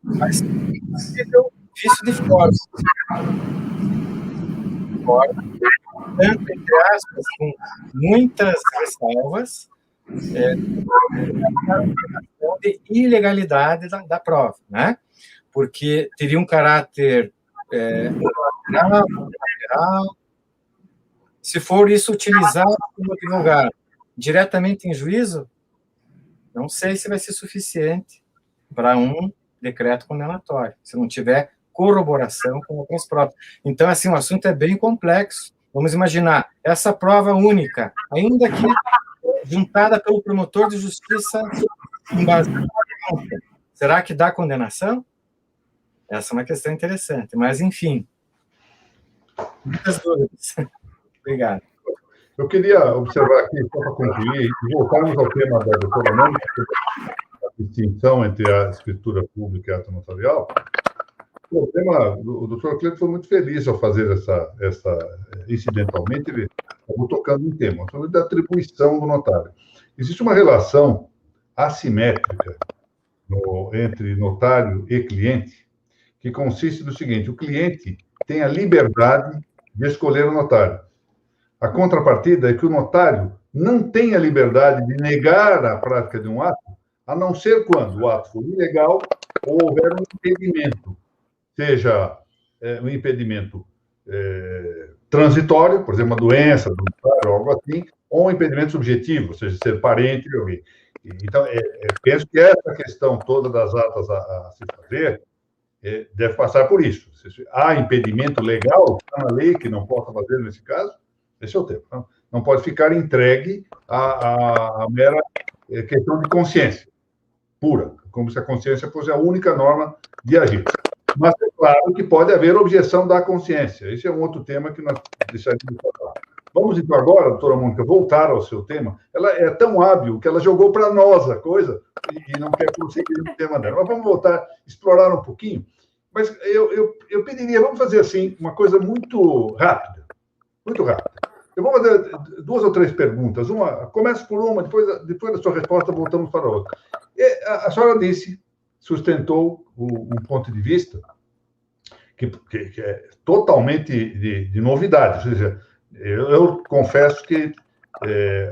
mas possível vício de forma, tanto, entre aspas, com muitas ressalvas, de ilegalidade da prova, né? Porque teria um caráter lateral. Se for isso utilizado como advogado diretamente em juízo, não sei se vai ser suficiente para um decreto condenatório, se não tiver corroboração com outras provas. Então, assim, o assunto é bem complexo. Vamos imaginar, essa prova única, ainda que juntada pelo promotor de justiça embasada, será que dá condenação? Essa é uma questão interessante, mas, enfim, muitas dúvidas. Obrigado. Eu queria observar aqui, só para concluir, e voltarmos ao tema da doutora Mônica, a distinção entre a escritura pública e a ato notarial. O tema, o doutor Cleto foi muito feliz ao fazer incidentalmente, ele acabou tocando um tema, da atribuição do notário. Existe uma relação assimétrica entre notário e cliente, que consiste no seguinte: o cliente tem a liberdade de escolher o notário. A contrapartida é que o notário não tem a liberdade de negar a prática de um ato, a não ser quando o ato for ilegal ou houver um impedimento, seja um impedimento transitório, por exemplo, uma doença do notário ou algo assim, ou um impedimento subjetivo, ou seja, ser parente de alguém. Então, penso que essa questão toda das atas a se fazer deve passar por isso. Se há impedimento legal, está na lei que não possa fazer nesse caso, esse é o tema. Não pode ficar entregue a mera questão de consciência pura, como se a consciência fosse a única norma de agir. Mas é claro que pode haver objeção da consciência. Esse é um outro tema que nós deixaríamos de falar. Vamos, então, agora, doutora Mônica, voltar ao seu tema. Ela é tão hábil que ela jogou para nós a coisa e não quer prosseguir no tema dela. Mas vamos voltar, explorar um pouquinho. Mas eu pediria, vamos fazer assim, uma coisa muito rápida. Muito rápida. Eu vou fazer 2 ou 3 perguntas. Começo por uma, depois da sua resposta, voltamos para a outra. A senhora sustentou um ponto de vista que é totalmente de novidade. Ou seja, eu confesso que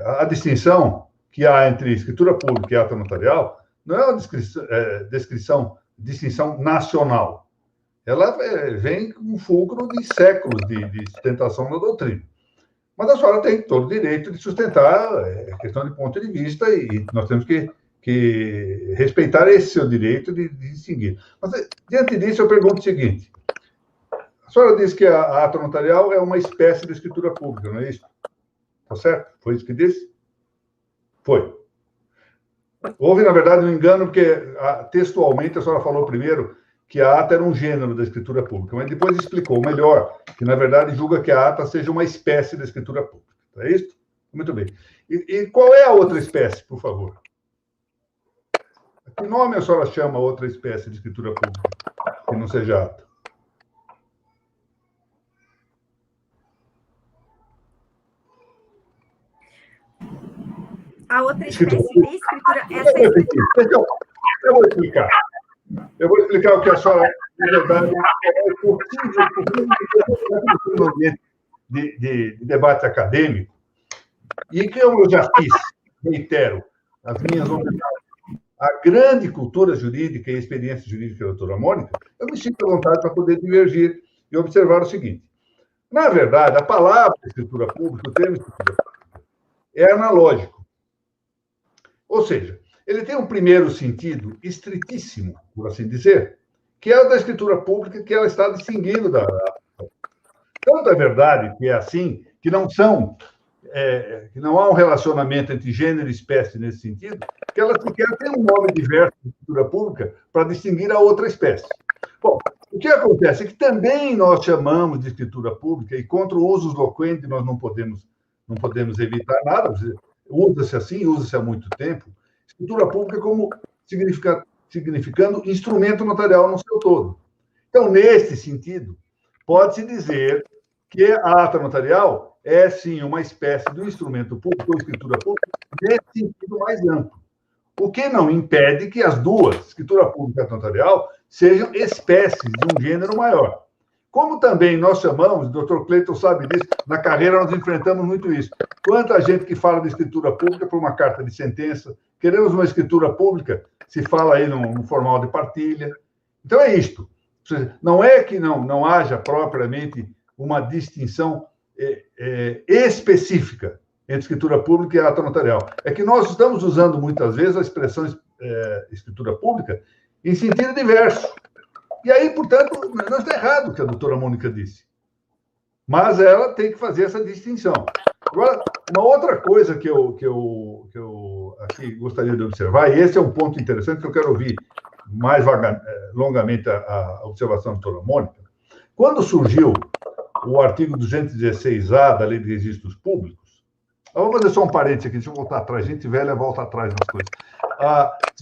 a distinção que há entre escritura pública e ata notarial não é uma distinção nacional. Ela vem com um fulcro de séculos de sustentação da doutrina. Mas a senhora tem todo o direito de sustentar a questão de ponto de vista e nós temos que respeitar esse seu direito de distinguir. Mas, diante disso, eu pergunto o seguinte. A senhora disse que a ata notarial é uma espécie de escritura pública, não é isso? Está certo? Foi isso que disse? Foi. Houve, na verdade, um engano, porque textualmente a senhora falou primeiro que a ata era um gênero da escritura pública, mas depois explicou melhor que, na verdade, julga que a ata seja uma espécie da escritura pública. É isso? Muito bem. E qual é a outra espécie, por favor? Que nome a senhora chama outra espécie de escritura pública que não seja ata? A outra espécie de escritura... Eu vou explicar. Eu vou explicar o que a senhora, na verdade, é possível de debate acadêmico, e que eu já fiz, reitero, as minhas opiniões, a grande cultura jurídica e experiência jurídica da doutora Mônica, eu me sinto à vontade para poder divergir e observar o seguinte. Na verdade, a palavra escritura pública, o termo escritura pública, é analógico. Ou seja, ele tem um primeiro sentido estritíssimo, por assim dizer, que é o da escritura pública, que ela está distinguindo da... Tanto é verdade que é assim, que não há um relacionamento entre gênero e espécie nesse sentido, que ela sequer tem um nome diverso de escritura pública para distinguir a outra espécie. Bom, o que acontece é que também nós chamamos de escritura pública, e contra o uso loquente nós não podemos evitar nada, usa-se assim, usa-se há muito tempo, escritura pública como significando instrumento notarial no seu todo. Então, nesse sentido, pode-se dizer que a ata notarial é, sim, uma espécie de um instrumento público ou escritura pública nesse sentido mais amplo. O que não impede que as duas, escritura pública e ata notarial, sejam espécies de um gênero maior. Como também nós chamamos, o doutor Cleiton sabe disso, na carreira nós enfrentamos muito isso. Quanta gente que fala de escritura pública por uma carta de sentença, queremos uma escritura pública, se fala aí no formal de partilha. Então é isto. Não é que não haja propriamente uma distinção específica entre escritura pública e ata notarial. É que nós estamos usando muitas vezes a expressão escritura pública em sentido diverso. E aí, portanto, não está errado o que a doutora Mônica disse. Mas ela tem que fazer essa distinção. Agora, uma outra coisa que eu aqui gostaria de observar, e esse é um ponto interessante que eu quero ouvir mais longamente a observação da doutora Mônica. Quando surgiu o artigo 216A da Lei de Registros Públicos, eu vou fazer só um parênteses aqui, deixa eu voltar atrás, gente velha volta atrás nas coisas.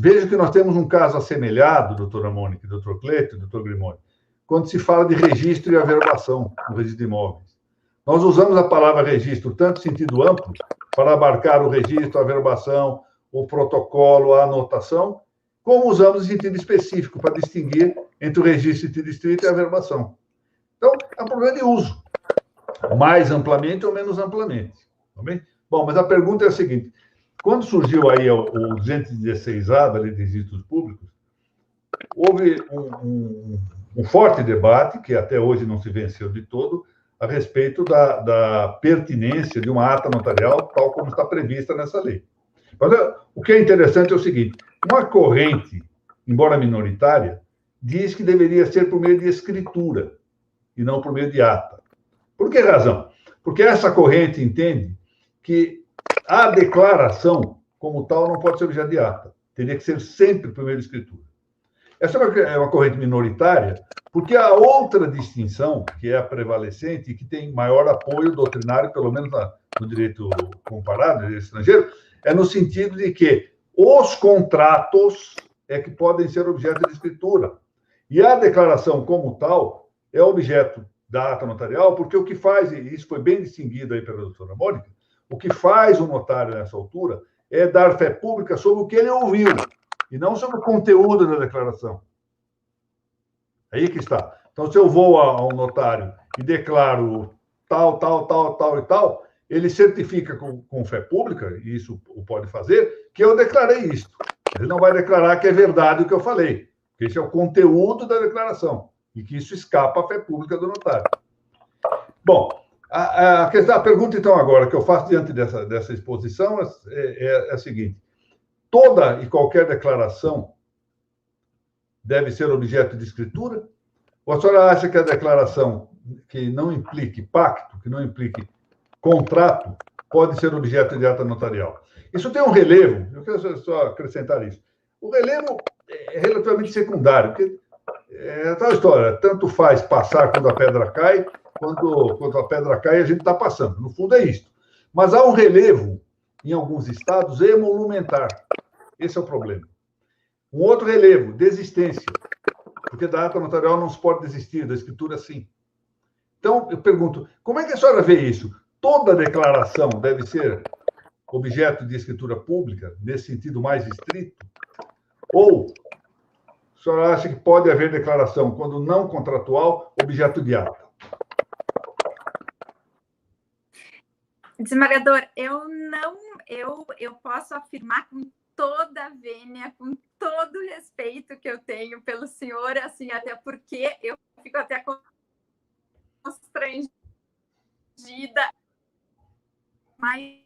Veja que nós temos um caso assemelhado, doutora Mônica, doutor Cleiton e doutor Grimoni, quando se fala de registro e averbação no registro de imóveis. Nós usamos a palavra registro, tanto em sentido amplo, para abarcar o registro, a averbação, o protocolo, a anotação, como usamos em sentido específico, para distinguir entre o registro em sentido estrito e a averbação. Então, é um problema de uso, mais amplamente ou menos amplamente. Tá bem? Bom, mas a pergunta é a seguinte: quando surgiu aí o 216A da Lei de Registros Públicos, houve um forte debate, que até hoje não se venceu de todo, a respeito da pertinência de uma ata notarial, tal como está prevista nessa lei. Mas o que é interessante é o seguinte: uma corrente, embora minoritária, diz que deveria ser por meio de escritura e não por meio de ata. Por que razão? Porque essa corrente entende que a declaração, como tal, não pode ser objeto de ata. Teria que ser sempre por meio de escritura. Essa é uma corrente minoritária, porque a outra distinção, que é a prevalecente e que tem maior apoio doutrinário, pelo menos no direito comparado, no direito estrangeiro, é no sentido de que os contratos é que podem ser objeto de escritura. E a declaração como tal é objeto da ata notarial, porque o que faz, e isso foi bem distinguido aí pela doutora Mônica, o que faz o notário nessa altura é dar fé pública sobre o que ele ouviu, e não sobre o conteúdo da declaração. Aí que está. Então, se eu vou ao notário e declaro tal, e tal, ele certifica com fé pública, e isso o pode fazer, que eu declarei isso. Ele não vai declarar que é verdade o que eu falei, porque esse é o conteúdo da declaração, e que isso escapa à fé pública do notário. Bom, a pergunta, então, agora, que eu faço diante dessa exposição é a seguinte: toda e qualquer declaração deve ser objeto de escritura? Ou a senhora acha que a declaração que não implique pacto, que não implique contrato, pode ser objeto de ata notarial? Isso tem um relevo, eu quero só acrescentar isso. O relevo é relativamente secundário, porque é tal história, tanto faz passar quando a pedra cai, quando a pedra cai a gente está passando. No fundo é isso. Mas há um relevo, em alguns estados, emolumentar. Esse é o problema. Um outro relevo, desistência. Porque da ata notarial não se pode desistir, da escritura sim. Então, eu pergunto, como é que a senhora vê isso? Toda declaração deve ser objeto de escritura pública, nesse sentido mais estrito? Ou a senhora acha que pode haver declaração, quando não contratual, objeto de ata? Desembargador, eu posso afirmar com toda a vênia, com todo o respeito que eu tenho pelo senhor, assim, até porque eu fico até constrangida, mas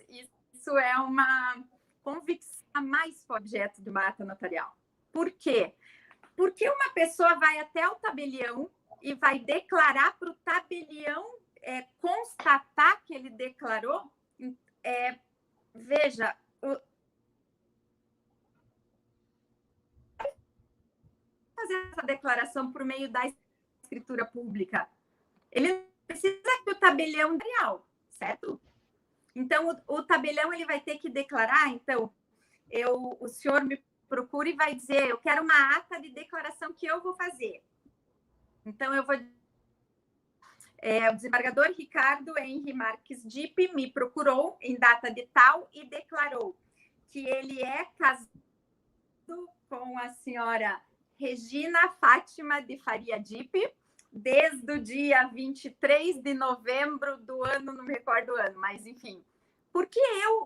isso é uma convicção a mais objeto de uma ata notarial. Por quê? Porque uma pessoa vai até o tabelião e vai declarar para o tabelião constatar que ele declarou. Veja, fazer essa declaração por meio da escritura pública. Ele precisa que o tabelião real, certo? Então, o tabelião ele vai ter que declarar, então, o senhor me procura e vai dizer, eu quero uma ata de declaração que eu vou fazer. Então, eu vou... o desembargador Ricardo Henri Marques Dipp me procurou em data de tal e declarou que ele é casado com a senhora Regina Fátima de Faria Dipp, desde o dia 23 de novembro do ano, não me recordo o ano, mas enfim. Porque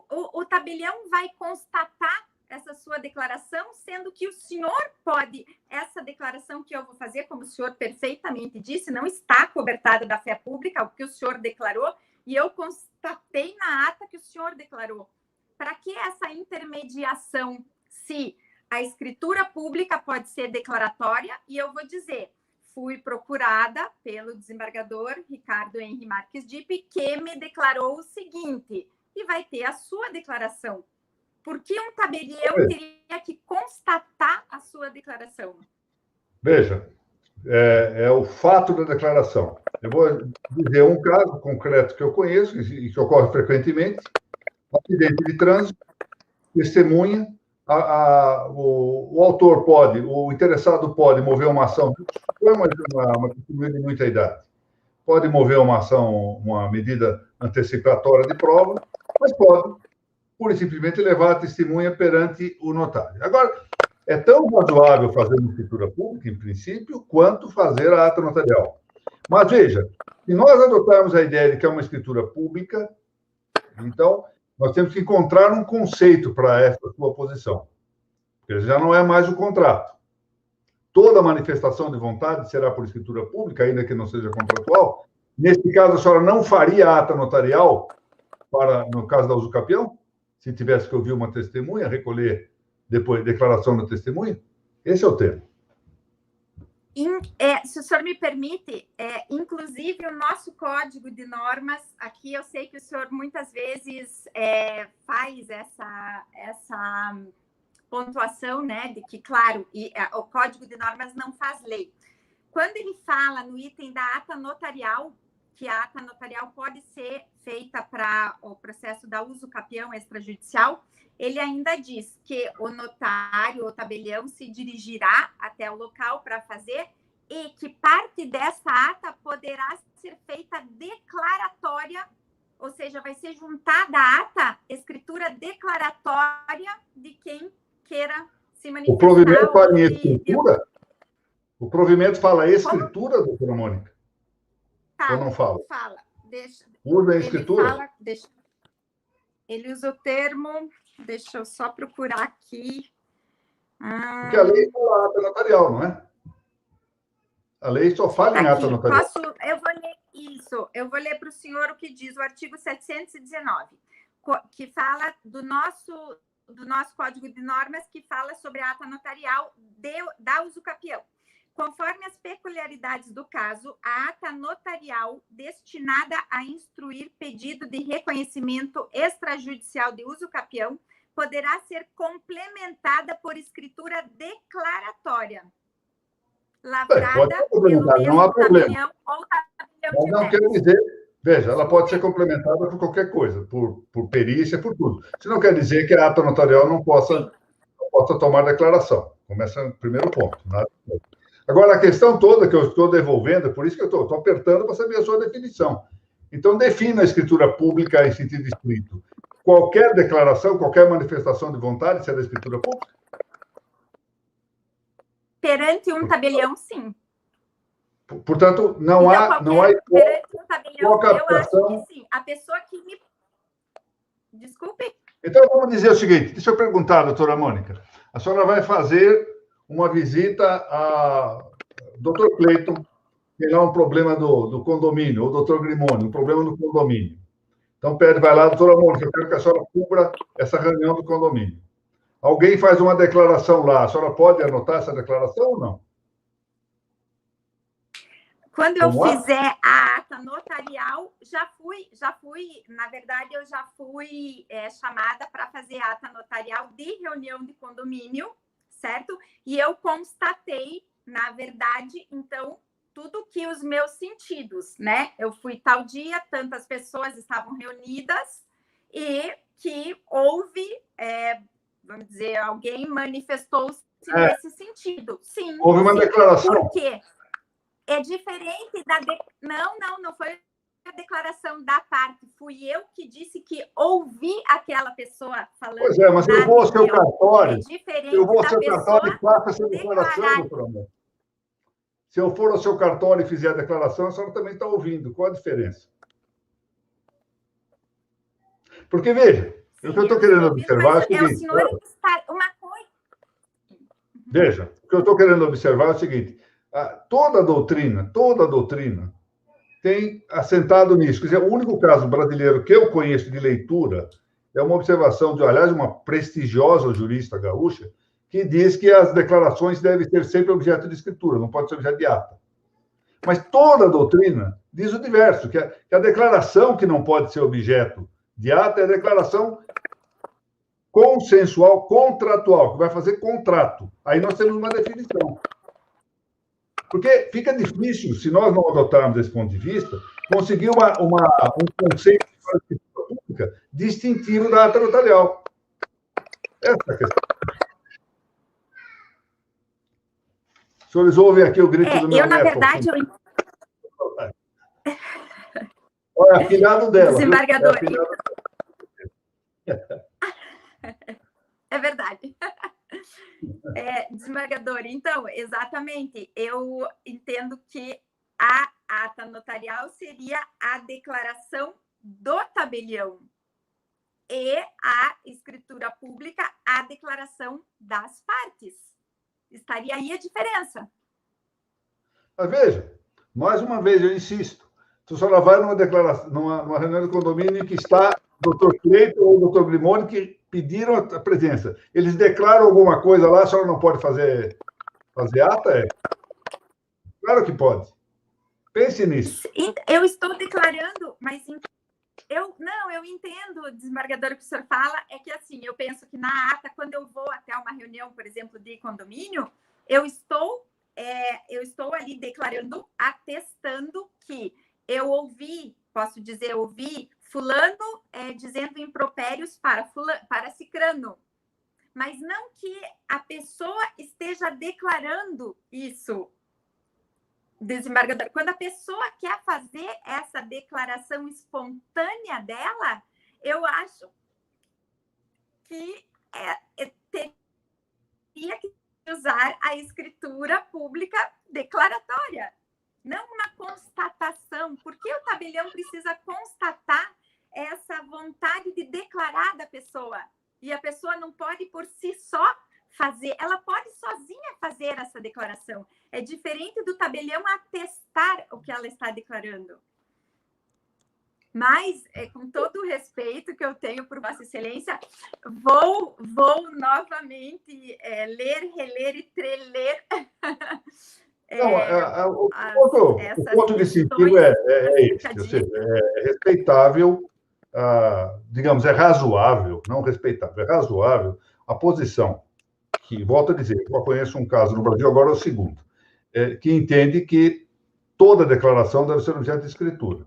o tabelião vai constatar essa sua declaração, sendo que o senhor pode, essa declaração que eu vou fazer, como o senhor perfeitamente disse, não está cobertada da fé pública, o que o senhor declarou, e eu constatei na ata que o senhor declarou. Para que essa intermediação, se a escritura pública pode ser declaratória, e eu vou dizer, fui procurada pelo desembargador Ricardo Henri Marques Dipp, que me declarou o seguinte, e vai ter a sua declaração. Por que um tabelião teria que constatar a sua declaração? Veja, é o fato da declaração. Eu vou dizer um caso concreto que eu conheço e que ocorre frequentemente, um acidente de trânsito, testemunha, o autor pode, o interessado pode mover uma ação, foi uma testemunha de muita idade, pode mover uma ação, uma medida antecipatória de prova, mas pode, pura e simplesmente, levar a testemunha perante o notário. Agora, é tão razoável fazer uma escritura pública, em princípio, quanto fazer a ata notarial. Mas, veja, se nós adotarmos a ideia de que é uma escritura pública, então, nós temos que encontrar um conceito para essa sua posição. Porque já não é mais o contrato. toda manifestação de vontade será por escritura pública, ainda que não seja contratual. Nesse caso, a senhora não faria ata notarial no caso da usucapião? Se tivesse que ouvir uma testemunha, recolher depois declaração da testemunha? Esse é o tema. Se o senhor me permite, inclusive o nosso código de normas, aqui eu sei que o senhor muitas vezes faz essa pontuação, né, de que, claro, o código de normas não faz lei. Quando ele fala no item da ata notarial, que a ata notarial pode ser feita para o processo da usucapião extrajudicial, ele ainda diz que o notário ou tabelião se dirigirá até o local para fazer e que parte dessa ata poderá ser feita declaratória, ou seja, vai ser juntada à ata escritura declaratória de quem queira se manifestar. O provimento fala em escritura? O provimento fala escritura, doutora Mônica? Ou não fala? Fala. Usa a escritura? Ele usa o termo, deixa eu só procurar aqui. Porque a lei fala ata notarial, não é? A lei só fala em ata notarial. Eu vou ler isso, eu vou ler para o senhor o que diz o artigo 719, que fala do nosso Código de Normas, que fala sobre a ata notarial da usucapião. Conforme as peculiaridades do caso, a ata notarial destinada a instruir pedido de reconhecimento extrajudicial de usucapião poderá ser complementada por escritura declaratória, lavrada pelo mesmo tabelião ou tabelião de não quer dizer, veja, ela pode ser complementada por qualquer coisa, por perícia, por tudo. Isso não quer dizer que a ata notarial não possa tomar declaração. Começa o primeiro ponto. Nada. Agora, a questão toda que eu estou devolvendo, por isso que eu estou apertando para saber a sua definição. Então, defina a escritura pública em sentido estrito. Qualquer declaração, qualquer manifestação de vontade será escritura pública? Perante um tabelião, sim. Portanto, não há... Perante um tabelião, eu acho que sim. A pessoa que me... Desculpe? Então, vamos dizer o seguinte, deixa eu perguntar, doutora Mônica. A senhora vai fazer uma visita a Dr. Cleiton, tem lá um problema do condomínio, ou Dr. Grimoni, um problema no condomínio. Então, vai lá, doutora Mônica, eu quero que a senhora cubra essa reunião do condomínio. Alguém faz uma declaração lá, a senhora pode anotar essa declaração ou não? Quando eu fizer a ata notarial, já fui, na verdade, eu já fui chamada para fazer a ata notarial de reunião de condomínio, certo? E eu constatei, na verdade, então, tudo que os meus sentidos, né? Eu fui tal dia, tantas pessoas estavam reunidas e que houve, vamos dizer, alguém manifestou-se nesse sentido. Sim. Houve uma declaração. Por quê? É diferente da... Não foi a declaração da parte. Fui eu que disse que ouvi aquela pessoa falando... Pois é, mas eu vou ao seu cartório. É diferente eu vou ao seu da cartório e faço essa declarar. declaração, doutora Mônica. Se eu for ao seu cartório e fizer a declaração, a senhora também está ouvindo. Qual a diferença? Porque, veja, o que eu estou querendo observar é o seguinte... Uma coisa... Veja, o que eu estou querendo observar é o seguinte... Toda a doutrina tem assentado nisso. Quer dizer, o único caso brasileiro que eu conheço de leitura é uma observação aliás, uma prestigiosa jurista gaúcha, que diz que as declarações devem ser sempre objeto de escritura, não pode ser objeto de ata. Mas toda a doutrina diz o diverso, que a declaração que não pode ser objeto de ata é a declaração consensual, contratual, que vai fazer contrato. Aí nós temos uma definição. Porque fica difícil, se nós não adotarmos esse ponto de vista, conseguir um conceito de escritura pública distintivo da ata notarial. Essa é a questão. Os senhores ouvem aqui o grito do meu neto. Na verdade, Olha, afilhado dela. Desembargador. É verdade. Desembargador, então, exatamente, eu entendo que a ata notarial seria a declaração do tabelião e a escritura pública a declaração das partes. Estaria aí a diferença. Mas veja, mais uma vez eu insisto, tu só vai numa declaração, numa reunião de condomínio em que está o Dr. Cleiton ou o Dr. Grimoni que pediram a presença. Eles declaram alguma coisa lá, a senhora não pode fazer ata? É? Claro que pode. Pense nisso. Eu estou declarando, mas eu entendo, desembargador, o que o senhor fala, é que assim, eu penso que na ata, quando eu vou até uma reunião, por exemplo, de condomínio, eu estou ali declarando, atestando que eu ouvi, posso dizer, ouvi fulano dizendo impropérios para cicrano, mas não que a pessoa esteja declarando isso. Desembargador, quando a pessoa quer fazer essa declaração espontânea dela, eu acho que teria que usar a escritura pública declaratória, não uma constatação, porque o tabelião precisa constatar essa vontade de declarar da pessoa, e a pessoa não pode por si só fazer, ela pode sozinha fazer essa declaração. É diferente do tabelião atestar o que ela está declarando. Mas, com todo o respeito que eu tenho por Vossa Excelência, vou novamente ler, reler e treler. O ponto de sentido é esse. Ou seja, é respeitável, digamos, é razoável, não respeitável, é razoável a posição que, volto a dizer, eu conheço um caso no Brasil, agora é o segundo, que entende que toda declaração deve ser objeto de escritura.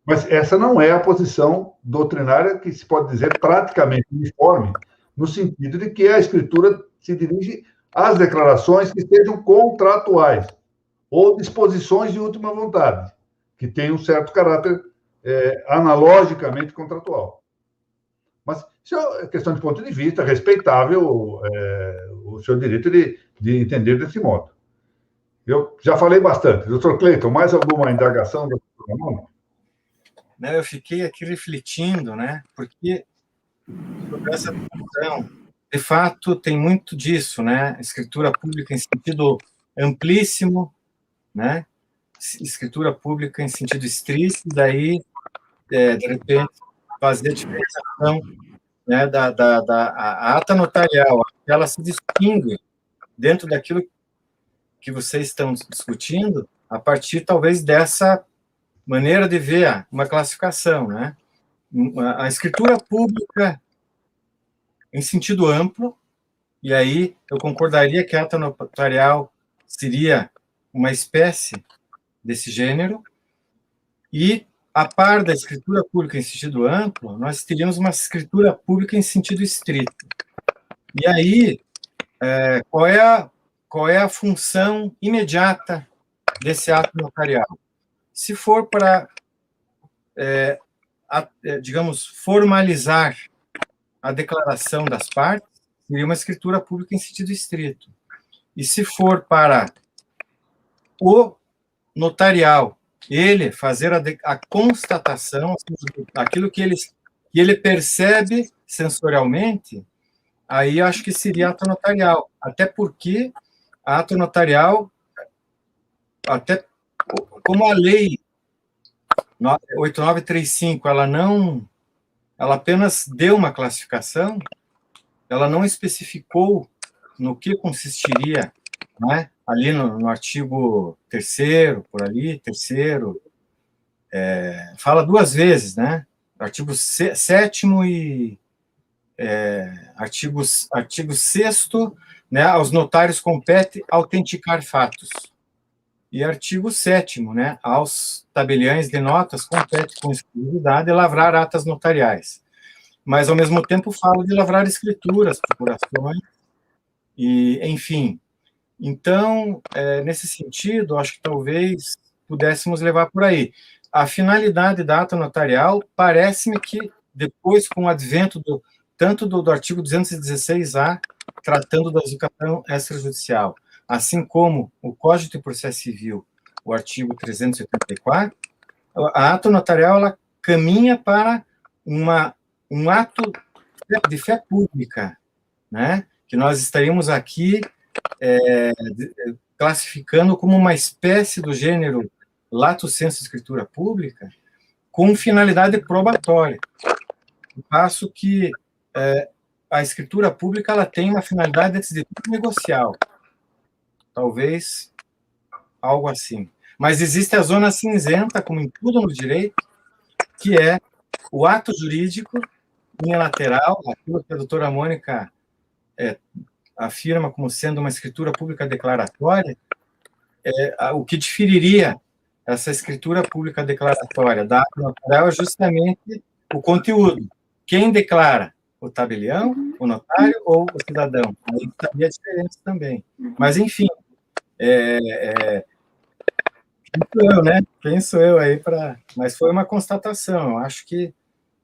Mas essa não é a posição doutrinária que se pode dizer praticamente uniforme, no sentido de que a escritura se dirige às declarações que sejam contratuais ou disposições de última vontade, que têm um certo caráter analogicamente contratual. Mas isso é questão de ponto de vista, respeitável o seu direito de entender desse modo. Eu já falei bastante. Doutor Cleiton, mais alguma indagação? Eu fiquei aqui refletindo, né? Porque sobre essa questão, de fato, tem muito disso, né? Escritura pública em sentido amplíssimo, né? Escritura pública em sentido estrito, daí, de repente, fazer a diferenciação, né, a ata notarial, ela se distingue dentro daquilo que vocês estão discutindo, a partir, talvez, dessa maneira de ver uma classificação, né? A escritura pública em sentido amplo, e aí eu concordaria que a ata notarial seria uma espécie desse gênero, e, a par da escritura pública em sentido amplo, nós teríamos uma escritura pública em sentido estrito. E aí, qual é a função imediata desse ato notarial? Se for para, digamos, formalizar a declaração das partes, seria uma escritura pública em sentido estrito. E se for para o notarial, ele fazer a constatação, aquilo que ele percebe sensorialmente, aí acho que seria ato notarial. Até porque a ato notarial, até como a lei 8935, ela apenas deu uma classificação, ela não especificou no que consistiria, né? Ali no artigo 3º, por ali, 3º, fala duas vezes, né? Artigo 7º e artigo 6º, né? Aos notários compete autenticar fatos. E artigo 7º, né? Aos tabeliães de notas compete com exclusividade lavrar atas notariais. Mas, ao mesmo tempo, fala de lavrar escrituras, procurações, e, enfim. Então, nesse sentido, acho que talvez pudéssemos levar por aí. A finalidade da ata notarial parece-me que, depois, com o advento tanto do artigo 216-A, tratando da execução extrajudicial, assim como o Código de Processo Civil, o artigo 384, a ata notarial ela caminha para um ato de fé pública, né? que nós estaríamos aqui classificando como uma espécie do gênero lato sensu escritura pública com finalidade probatória. Eu passo que a escritura pública ela tem uma finalidade, antes de tudo, negocial. Talvez algo assim. Mas existe a zona cinzenta, como em tudo no direito, que é o ato jurídico, linha lateral, aquilo que a doutora Mônica afirma como sendo uma escritura pública declaratória, o que diferiria essa escritura pública declaratória da ato notarial é justamente o conteúdo. Quem declara? O tabelião, o notário ou o cidadão? Aí estaria a diferença também. Mas, enfim, quem sou eu, né? Quem sou eu aí para... Mas foi uma constatação. Eu acho que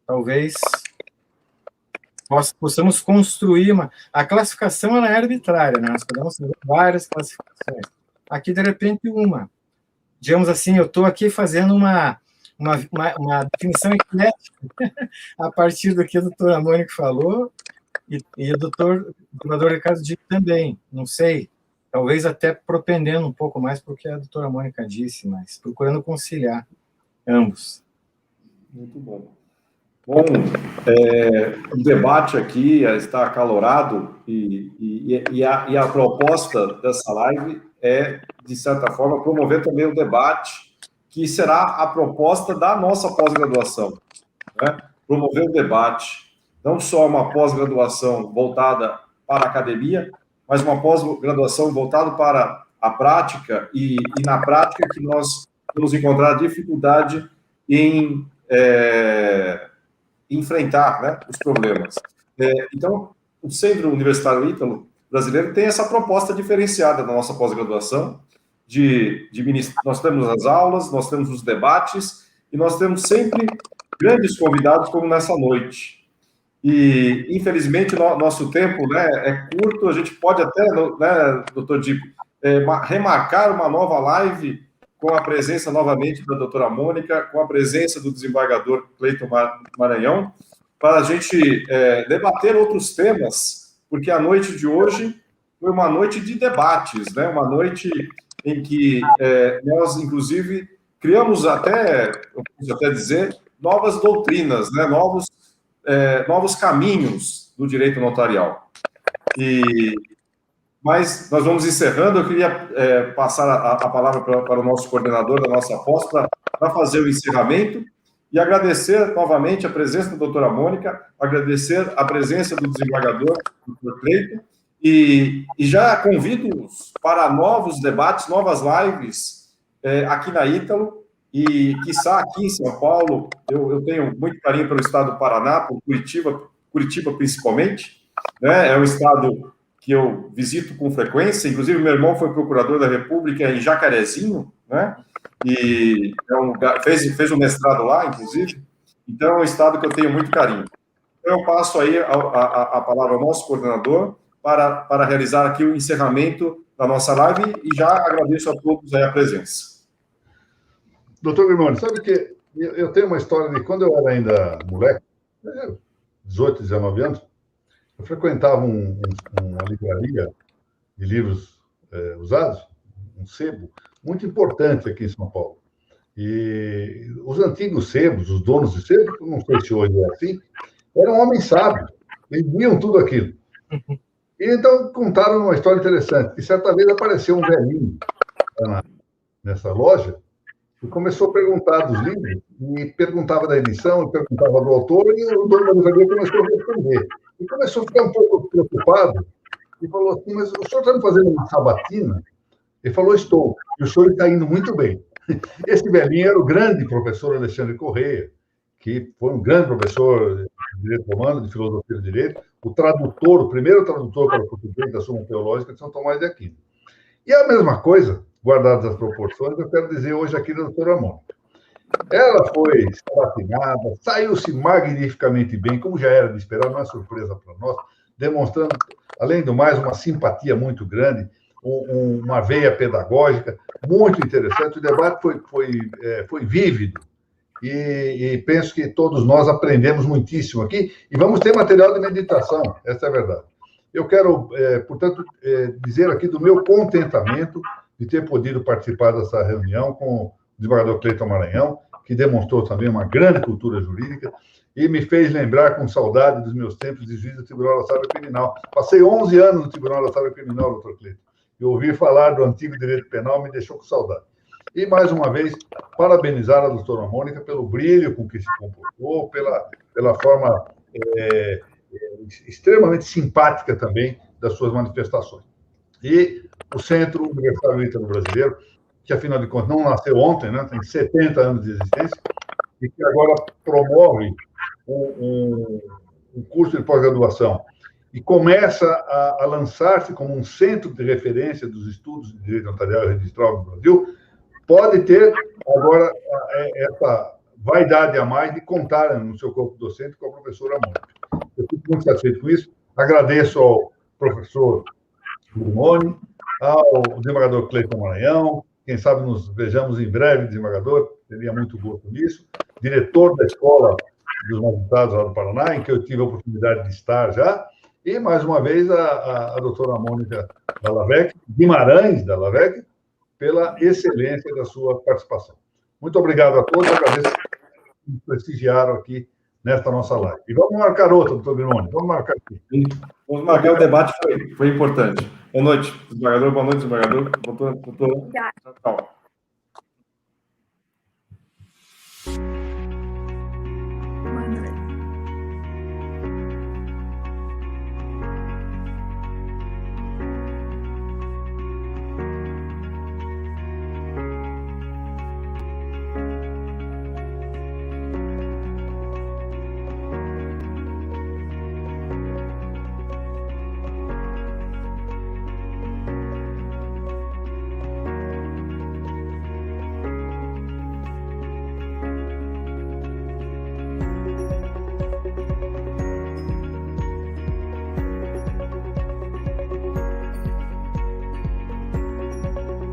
talvez nós possamos construir uma... A classificação ela é arbitrária, né? Nós podemos fazer várias classificações. Aqui, de repente, uma. Digamos assim, eu estou aqui fazendo uma definição eclética a partir do que a doutora Mônica falou e o doutor Ricardo Dipp também. Não sei, talvez até propendendo um pouco mais para o que a doutora Mônica disse, mas procurando conciliar ambos. Muito bom. Bom, o debate aqui está acalorado e a proposta dessa live é, de certa forma, promover também o debate que será a proposta da nossa pós-graduação, né? Promover o debate, não só uma pós-graduação voltada para a academia, mas uma pós-graduação voltada para a prática, e na prática que nós vamos encontrar dificuldade em enfrentar, né, os problemas. Então, o Centro Universitário Ítalo Brasileiro tem essa proposta diferenciada na nossa pós-graduação, nós temos as aulas, nós temos os debates, e nós temos sempre grandes convidados, como nessa noite. E, infelizmente, nosso tempo, né, é curto, a gente pode até, né, doutor Dipp, remarcar uma nova live com a presença novamente da doutora Mônica, com a presença do desembargador Cleiton Maranhão, para a gente debater outros temas, porque a noite de hoje foi uma noite de debates, né, uma noite em que nós, inclusive, criamos eu posso até dizer, novas doutrinas, né, novos caminhos do direito notarial. Mas nós vamos encerrando. Eu queria passar a palavra para o nosso coordenador da nossa pós para fazer o encerramento e agradecer novamente a presença da doutora Mônica, agradecer a presença do desembargador, doutor Cleiton, e já convido-os para novos debates, novas lives aqui na Ítalo, e, quiçá, aqui em São Paulo. Eu tenho muito carinho pelo estado do Paraná, por Curitiba principalmente, né? É um estado que eu visito com frequência, inclusive meu irmão foi procurador da República em Jacarezinho, né? E fez um mestrado lá, inclusive, então é um estado que eu tenho muito carinho. Então eu passo aí a palavra ao nosso coordenador para realizar aqui o encerramento da nossa live, e já agradeço a todos aí a presença. Doutor Grimoni, sabe que eu tenho uma história de quando eu era ainda moleque, 18, 19 anos, eu frequentava uma livraria de livros usados, um sebo, muito importante aqui em São Paulo. E os antigos sebos, os donos de sebo, não sei se hoje é assim, eram homens sábios, eles viam tudo aquilo. E então contaram uma história interessante, que certa vez apareceu um velhinho nessa loja e começou a perguntar dos livros, e perguntava da edição, e perguntava do autor, e o dono da livraria começou a responder. E começou a ficar um pouco preocupado, e falou assim: mas o senhor está me fazendo uma sabatina? Ele falou: estou, e o senhor está indo muito bem. Esse velhinho era o grande professor Alexandre Correia, que foi um grande professor de direito romano, de filosofia do direito, o primeiro tradutor para o português da Súmula Teológica de São Tomás de Aquino. E a mesma coisa, guardadas as proporções, eu quero dizer hoje aqui da doutora Mônica. Ela foi sabatinada, saiu-se magnificamente bem, como já era de esperar, não é surpresa para nós, demonstrando, além do mais, uma simpatia muito grande, uma veia pedagógica muito interessante. O debate foi vívido, e penso que todos nós aprendemos muitíssimo aqui, e vamos ter material de meditação, essa é a verdade. Eu quero, portanto, dizer aqui do meu contentamento de ter podido participar dessa reunião com o desembargador Cleiton Maranhão, que demonstrou também uma grande cultura jurídica e me fez lembrar com saudade dos meus tempos de juiz do Tribunal da Sala Criminal. Passei 11 anos no Tribunal da Sala Criminal, doutor Cleiton, e ouvir falar do antigo direito penal me deixou com saudade. E, mais uma vez, parabenizar a doutora Mônica pelo brilho com que se comportou, pela forma extremamente simpática também das suas manifestações. E o Centro Universitário Ítalo Brasileiro, que, afinal de contas, não nasceu ontem, né? Tem 70 anos de existência, e que agora promove um curso de pós-graduação e começa a lançar-se como um centro de referência dos estudos de direito notarial e registral no Brasil, pode ter agora essa vaidade a mais de contar no seu corpo docente com a professora Mônica. Eu fico muito satisfeito com isso. Agradeço ao professor Grimoni, ao desembargador Cleiton Maranhão, quem sabe nos vejamos em breve, desembargador, teria muito gosto nisso, diretor da Escola dos Magistrados lá do Paraná, em que eu tive a oportunidade de estar já, e, mais uma vez, a doutora Mônica Dallavec, Guimarães Dallavec, pela excelência da sua participação. Muito obrigado a todos, agradeço que me prestigiaram aqui nesta nossa live. E vamos marcar outra, doutor Grimoni, vamos marcar aqui. Vamos marcar, o debate foi importante. Boa noite, desembargador, boa noite, desembargador. Doutor, Obrigada. tchau.